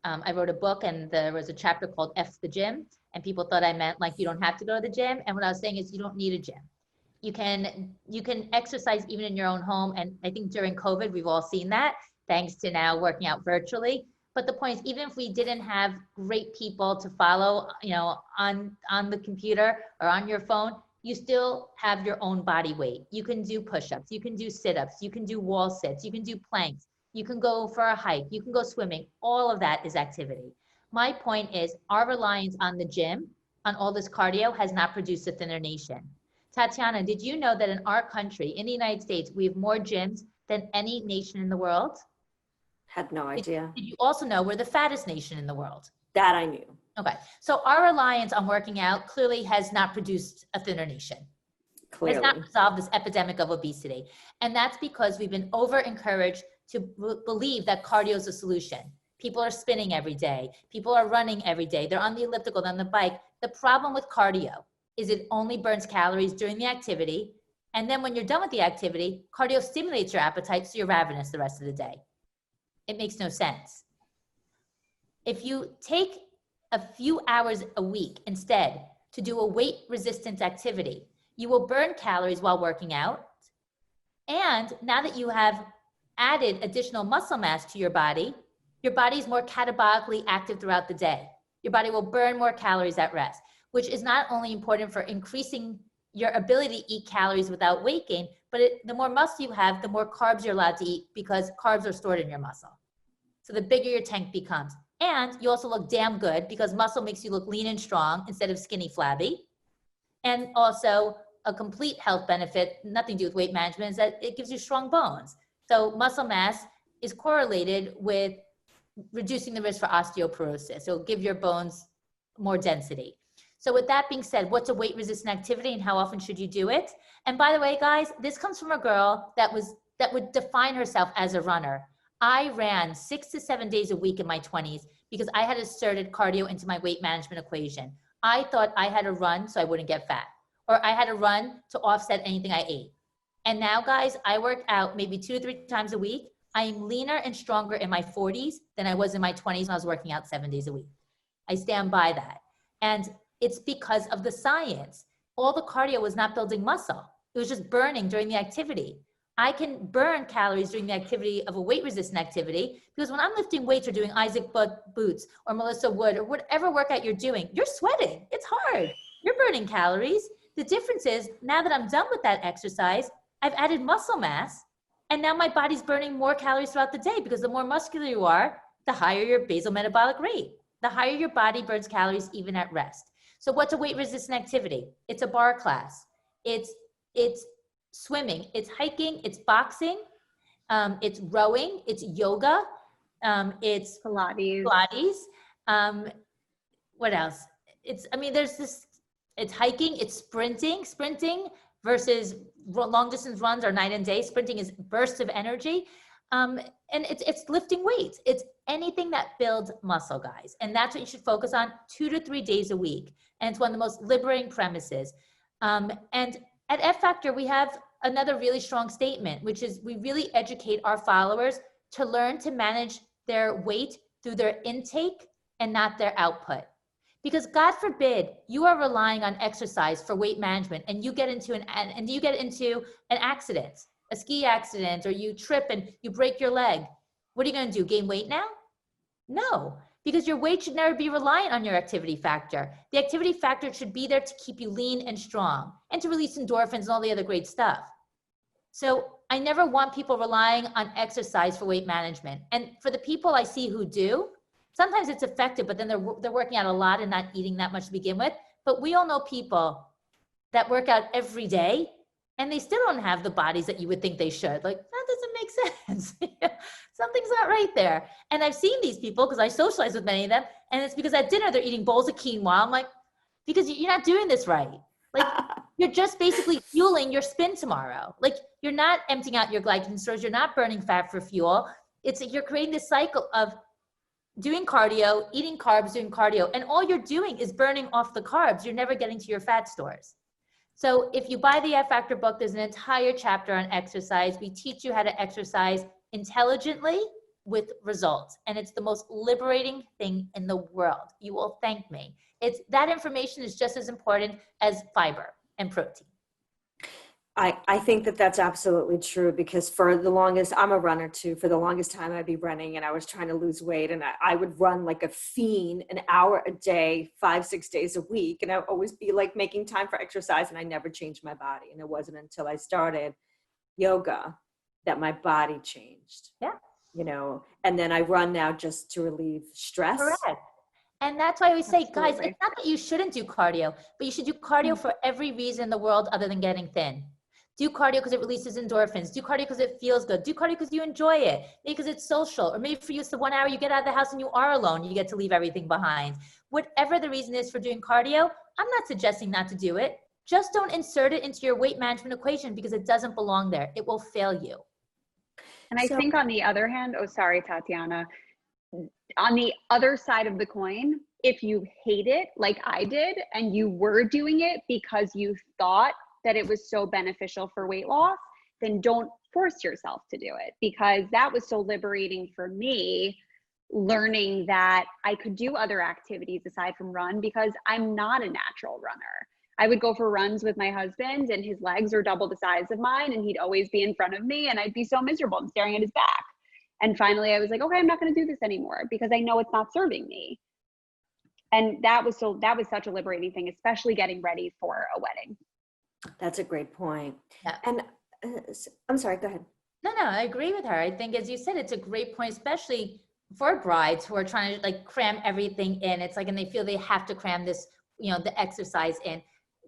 I wrote a book and there was a chapter called F the Gym, and people thought I meant like you don't have to go to the gym. And what I was saying is you don't need a gym. You can exercise even in your own home. And I think during COVID, we've all seen that, thanks to now working out virtually. But the point is, even if we didn't have great people to follow, you know, on the computer or on your phone, you still have your own body weight. You can do push-ups, you can do sit-ups, you can do wall sits, you can do planks, you can go for a hike, you can go swimming. All of that is activity. My point is our reliance on the gym, on all this cardio, has not produced a thinner nation. Tatiana, did you know that in our country, in the United States, we have more gyms than any nation in the world? Had no idea. Did you also know we're the fattest nation in the world? That I knew. Okay, so our reliance on working out clearly has not produced a thinner nation. Clearly. Has not resolved this epidemic of obesity. And that's because we've been over-encouraged to believe that cardio is a solution. People are spinning every day. People are running every day. They're on the elliptical, they're on the bike. The problem with cardio is it only burns calories during the activity. And then when you're done with the activity, cardio stimulates your appetite, so you're ravenous the rest of the day. It makes no sense. If you take a few hours a week instead to do a weight resistance activity, you will burn calories while working out. And now that you have added additional muscle mass to your body is more catabolically active throughout the day. Your body will burn more calories at rest, which is not only important for increasing your ability to eat calories without weight gain, but the more muscle you have, the more carbs you're allowed to eat because carbs are stored in your muscle. So the bigger your tank becomes. And you also look damn good because muscle makes you look lean and strong instead of skinny flabby. And also a complete health benefit, nothing to do with weight management, is that it gives you strong bones. So muscle mass is correlated with reducing the risk for osteoporosis. It'll give your bones more density. So with that being said, what's a weight resistant activity and how often should you do it? And by the way, guys, this comes from a girl that would define herself as a runner. I ran 6 to 7 days a week in my 20s because I had inserted cardio into my weight management equation. I thought I had to run so I wouldn't get fat, or I had to run to offset anything I ate. And now, guys, I work out maybe 2 to 3 times a week. I am leaner and stronger in my 40s than I was in my 20s when I was working out 7 days a week. I stand by that. And it's because of the science. All the cardio was not building muscle. It was just burning during the activity. I can burn calories during the activity of a weight resistant activity because when I'm lifting weights or doing Isaac Boots or Melissa Wood or whatever workout you're doing, you're sweating. It's hard. You're burning calories. The difference is now that I'm done with that exercise, I've added muscle mass and now my body's burning more calories throughout the day because the more muscular you are, the higher your basal metabolic rate. The higher your body burns calories even at rest. So what's a weight resistant activity? It's a bar class. It's swimming, it's hiking, it's boxing, it's rowing, it's yoga, it's Pilates. What else? It's hiking, it's sprinting versus long distance runs or night and day. Sprinting is bursts of energy. And it's lifting weights. It's anything that builds muscle, guys. And that's what you should focus on 2 to 3 days a week. And it's one of the most liberating premises. And at F Factor, we have another really strong statement, which is we really educate our followers to learn to manage their weight through their intake and not their output. Because God forbid you are relying on exercise for weight management and you get into an accident, a ski accident, or you trip and you break your leg. What are you going to do? Gain weight now? No, because your weight should never be reliant on your activity factor. The activity factor should be there to keep you lean and strong and to release endorphins and all the other great stuff. So I never want people relying on exercise for weight management. And for the people I see who do, sometimes it's effective, but then they're working out a lot and not eating that much to begin with. But we all know people that work out every day and they still don't have the bodies that you would think they should. Like, that doesn't make sense. Something's not right there. And I've seen these people because I socialize with many of them. And it's because at dinner, they're eating bowls of quinoa. I'm like, because you're not doing this right. Like, you're just basically fueling your spin tomorrow. Like, you're not emptying out your glycogen stores. You're not burning fat for fuel. You're creating this cycle of doing cardio, eating carbs, doing cardio. And all you're doing is burning off the carbs. You're never getting to your fat stores. So if you buy the F Factor book, there's an entire chapter on exercise. We teach you how to exercise intelligently with results. And it's the most liberating thing in the world. You will thank me. That information is just as important as fiber and protein. I think that that's absolutely true because for the longest, I'm a runner too. For the longest time, I'd be running and I was trying to lose weight and I would run like a fiend, an hour a day, 5, 6 days a week. And I'd always be like making time for exercise and I never changed my body. And it wasn't until I started yoga that my body changed, Yeah. and then I run now just to relieve stress. Correct. And that's why we say, guys, Absolutely. it's not that you shouldn't do cardio, but you should do cardio for every reason in the world other than getting thin. Do cardio because it releases endorphins. Do cardio because it feels good. Do cardio because you enjoy it. Maybe because it's social. Or maybe for you, it's the 1 hour you get out of the house and you are alone. You get to leave everything behind. Whatever the reason is for doing cardio, I'm not suggesting not to do it. Just don't insert it into your weight management equation because it doesn't belong there. It will fail you. And I think on the other hand, oh, sorry, Tatiana, on the other side of the coin, if you hate it like I did and you were doing it because you thought that it was so beneficial for weight loss, then don't force yourself to do it, because that was so liberating for me, learning that I could do other activities aside from run, because I'm not a natural runner. I would go for runs with my husband and his legs are double the size of mine and he'd always be in front of me and I'd be so miserable and staring at his back. And finally I was like, okay, I'm not going to do this anymore because I know it's not serving me. And that was such a liberating thing, especially getting ready for a wedding. That's a great point. Yeah. And I'm sorry, go ahead. No, I agree with her. I think, as you said, it's a great point, especially for brides who are trying to like cram everything in. It's like, and they feel they have to cram this, the exercise in.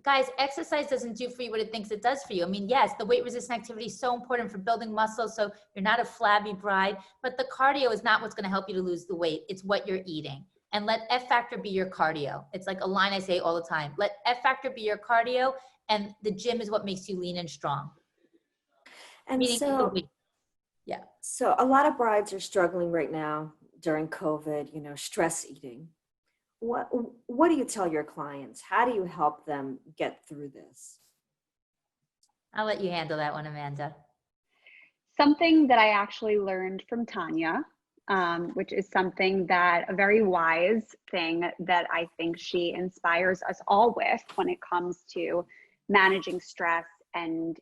Guys, exercise doesn't do for you what it thinks it does for you. I mean, yes, the weight resistant activity is so important for building muscle, so you're not a flabby bride, but the cardio is not what's going to help you to lose the weight. It's what you're eating. And let F factor be your cardio. It's like a line I say all the time. Let F factor be your cardio, and the gym is what makes you lean and strong. And Meaning so, yeah. So a lot of brides are struggling right now during COVID, stress eating. What do you tell your clients? How do you help them get through this? I'll let you handle that one, Amanda. Something that I actually learned from Tanya, which is something that a very wise thing that I think she inspires us all with when it comes to managing stress and,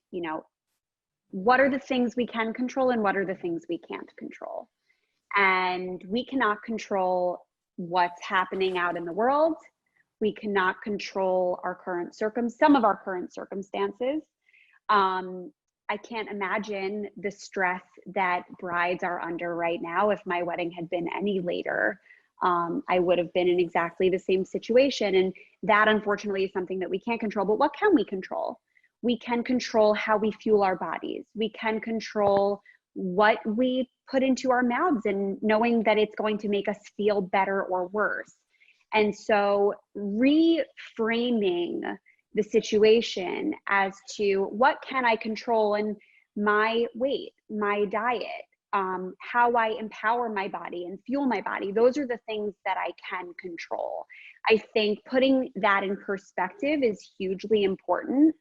what are the things we can control and what are the things we can't control. And we cannot control what's happening out in the world. We cannot control some of our current circumstances. I can't imagine the stress that brides are under right now. If my wedding had been any later, I would have been in exactly the same situation. And that, unfortunately, is something that we can't control. But what can we control? We can control how we fuel our bodies. We can control what we put into our mouths and knowing that it's going to make us feel better or worse. And so reframing the situation as to what can I control in my weight, my diet, how I empower my body and fuel my body. Those are the things that I can control. I think putting that in perspective is hugely important.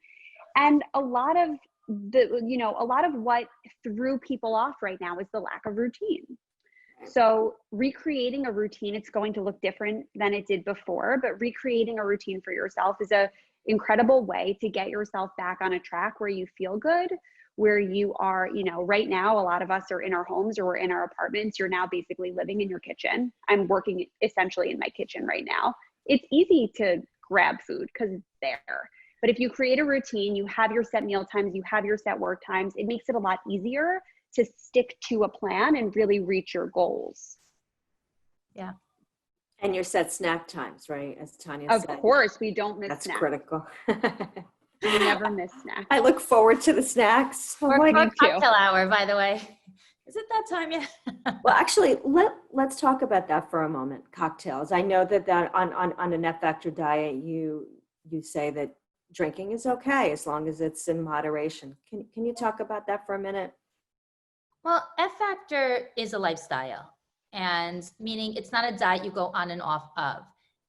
And a lot of what threw people off right now is the lack of routine. So recreating a routine, it's going to look different than it did before, but recreating a routine for yourself is an incredible way to get yourself back on a track where you feel good, where you are, right now, a lot of us are in our homes or we're in our apartments. You're now basically living in your kitchen. I'm working essentially in my kitchen right now. It's easy to grab food because it's there. But if you create a routine, you have your set meal times, you have your set work times, it makes it a lot easier to stick to a plan and really reach your goals. Yeah. And your set snack times, right? As Tanya said. Of course, we don't miss snacks. That's critical. We never miss snacks. I look forward to the snacks. Or cocktail hour, by the way. Is it that time yet? Well, actually, let's talk about that for a moment. Cocktails. I know that on a net factor diet, you say that drinking is okay as long as it's in moderation. Can you talk about that for a minute? Well, F factor is a lifestyle, and meaning it's not a diet you go on and off of.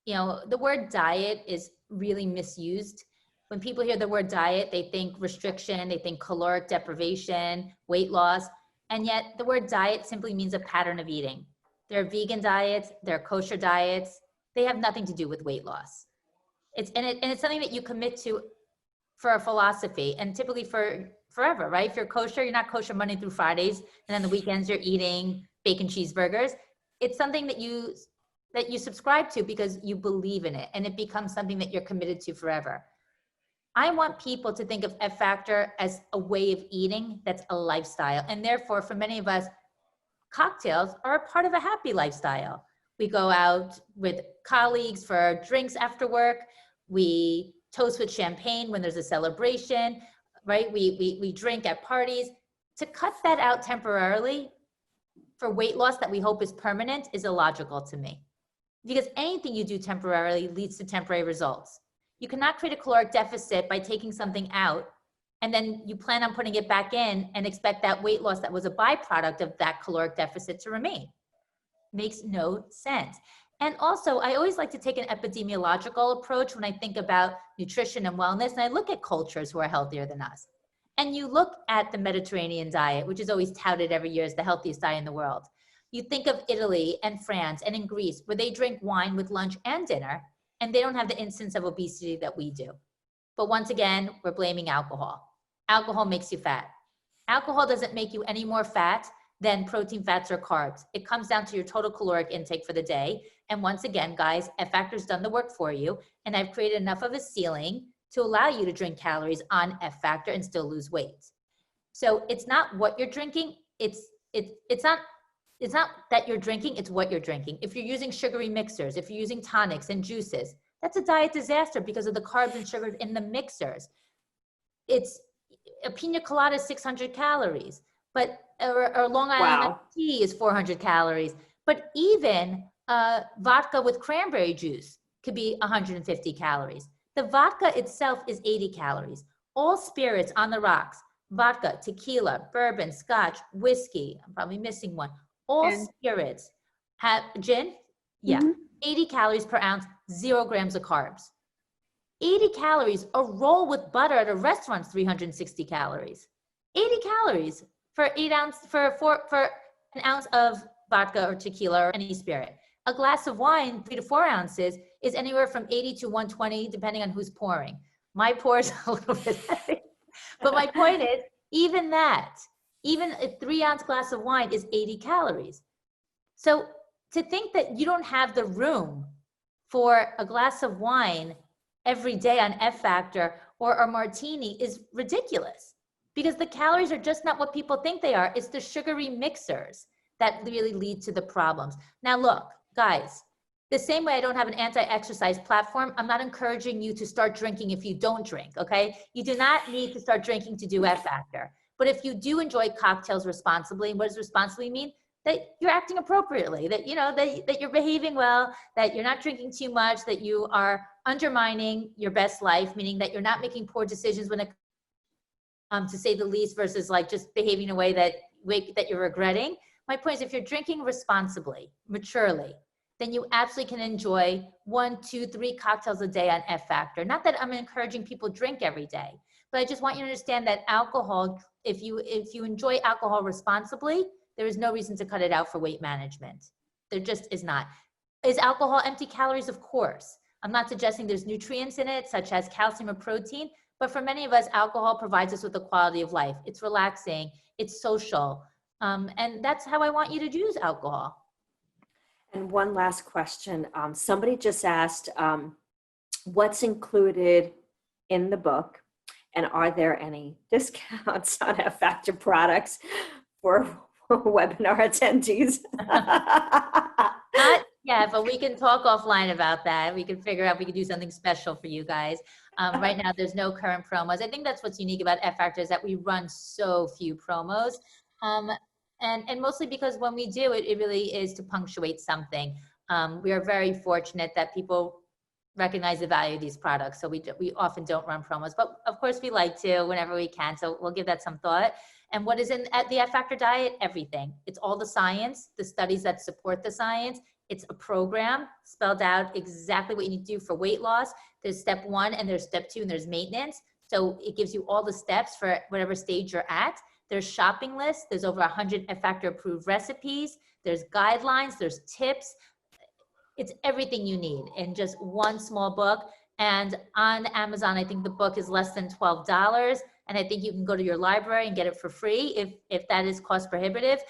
The word diet is really misused. When people hear the word diet, they think restriction, they think caloric deprivation, weight loss, and yet the word diet simply means a pattern of eating. There are vegan diets, there are kosher diets. They have nothing to do with weight loss. It's something that you commit to for a philosophy, and typically for forever, right? If you're kosher, you're not kosher Monday through Fridays, and then the weekends you're eating bacon cheeseburgers. It's something that you subscribe to because you believe in it, and it becomes something that you're committed to forever. I want people to think of F Factor as a way of eating that's a lifestyle. And therefore, for many of us, cocktails are a part of a happy lifestyle. We go out with colleagues for drinks after work. We toast with champagne when there's a celebration, right? We drink at parties. To cut that out temporarily for weight loss that we hope is permanent is illogical to me. Because anything you do temporarily leads to temporary results. You cannot create a caloric deficit by taking something out and then you plan on putting it back in and expect that weight loss that was a byproduct of that caloric deficit to remain. Makes no sense. And also, I always like to take an epidemiological approach when I think about nutrition and wellness, and I look at cultures who are healthier than us. And you look at the Mediterranean diet, which is always touted every year as the healthiest diet in the world. You think of Italy and France and in Greece, where they drink wine with lunch and dinner, and they don't have the incidence of obesity that we do. But once again, we're blaming alcohol. Alcohol makes you fat. Alcohol doesn't make you any more fat than protein, fats, or carbs. It comes down to your total caloric intake for the day. And once again, guys, F Factor's done the work for you. And I've created enough of a ceiling to allow you to drink calories on F Factor and still lose weight. So it's not what you're drinking. It's not that you're drinking, it's what you're drinking. If you're using sugary mixers, if you're using tonics and juices, that's a diet disaster because of the carbs and sugars in the mixers. It's a pina colada is 600 calories, but or Long Island tea is 400 calories. But even vodka with cranberry juice could be 150 calories. The vodka itself is 80 calories. All spirits on the rocks, vodka, tequila, bourbon, scotch, whiskey, I'm probably missing one. All spirits have gin, 80 calories per ounce, 0 grams of carbs. 80 calories, a roll with butter at a restaurant is 360 calories. 80 calories for an ounce of vodka or tequila or any spirit. A glass of wine, 3 to 4 ounces, is anywhere from 80 to 120, depending on who's pouring. My pour is a little bit heavy. But my point is, even a 3-ounce glass of wine is 80 calories. So to think that you don't have the room for a glass of wine every day on F Factor or a martini is ridiculous, because the calories are just not what people think they are. It's the sugary mixers that really lead to the problems. Now look, guys, the same way I don't have an anti-exercise platform, I'm not encouraging you to start drinking if you don't drink, okay? You do not need to start drinking to do F Factor. But if you do enjoy cocktails responsibly, what does responsibly mean? That you're acting appropriately, that that you're behaving well, that you're not drinking too much, that you are undermining your best life, meaning that you're not making poor decisions when it to say the least, versus like just behaving in a way that you're regretting. My point is, if you're drinking responsibly, maturely, then you absolutely can enjoy 1, 2, 3 cocktails a day on F Factor. Not that I'm encouraging people drink every day, but I just want you to understand that alcohol, if you enjoy alcohol responsibly, there is no reason to cut it out for weight management. There just is not. Is alcohol empty calories? Of course. I'm not suggesting there's nutrients in it, such as calcium or protein, but for many of us, alcohol provides us with a quality of life. It's relaxing, it's social, and that's how I want you to use alcohol. And one last question. Somebody just asked, what's included in the book, and are there any discounts on F Factor products for webinar attendees? Not yet, but we can talk offline about that. We can figure out if we can do something special for you guys. Right now, there's no current promos. I think that's what's unique about F Factor, is that we run so few promos. And mostly because when we do it, it really is to punctuate something. We are very fortunate that people recognize the value of these products. So we often don't run promos, but of course we like to whenever we can. So we'll give that some thought. And what is in the F Factor diet? Everything. It's all the science, the studies that support the science. It's a program spelled out exactly what you need to do for weight loss. There's step 1 and there's step 2 and there's maintenance. So it gives you all the steps for whatever stage you're at. There's shopping lists. There's over 100 F Factor approved recipes. There's guidelines. There's tips. It's everything you need in just one small book. And on Amazon, I think the book is less than $12. And I think you can go to your library and get it for free if that is cost prohibitive.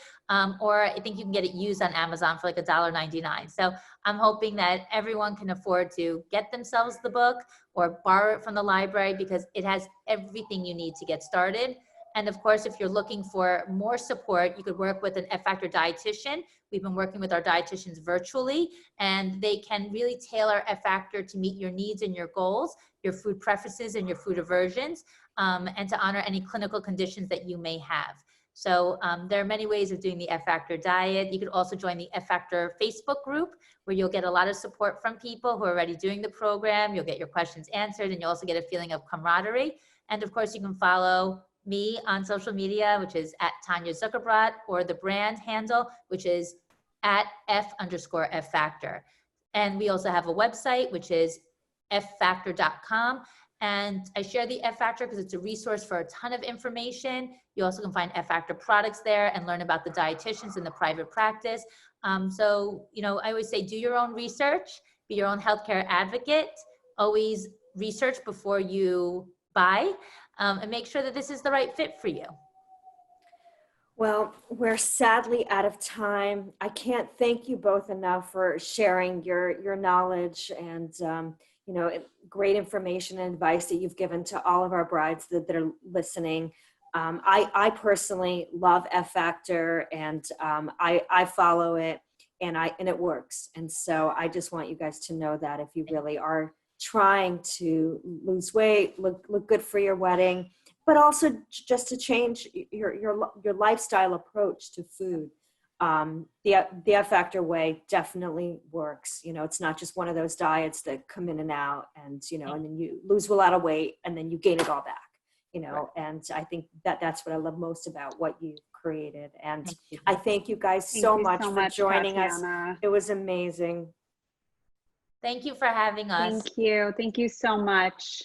Or I think you can get it used on Amazon for like $1.99. So I'm hoping that everyone can afford to get themselves the book or borrow it from the library, because it has everything you need to get started. And of course, if you're looking for more support, you could work with an F Factor dietitian. We've been working with our dietitians virtually, and they can really tailor F Factor to meet your needs and your goals, your food preferences and your food aversions, and to honor any clinical conditions that you may have. So there are many ways of doing the F Factor diet. You could also join the F Factor Facebook group, where you'll get a lot of support from people who are already doing the program. You'll get your questions answered, and you'll also get a feeling of camaraderie. And of course, you can follow me on social media, which is at Tanya Zuckerbrot, or the brand handle, which is at F_F Factor. And we also have a website, which is ffactor.com. And I share the F Factor because it's a resource for a ton of information. You also can find F Factor products there and learn about the dietitians in the private practice. So, you know, I always say, do your own research, be your own healthcare advocate, always research before you buy, and make sure that this is the right fit for you. Well, we're sadly out of time. I can't thank you both enough for sharing your knowledge and you know, great information and advice that you've given to all of our brides that are listening. I personally love F Factor, and I follow it, and it works. And so I just want you guys to know that if you really are trying to lose weight, look good for your wedding, but also just to change your lifestyle approach to food, the F Factor way definitely works. You know, it's not just one of those diets that come in and out, and you know, and then you lose a lot of weight and then you gain it all back. You know, and I think that's what I love most about what you created. And I thank you guys so much for joining us. It was amazing. Thank you for having us. Thank you. Thank you so much.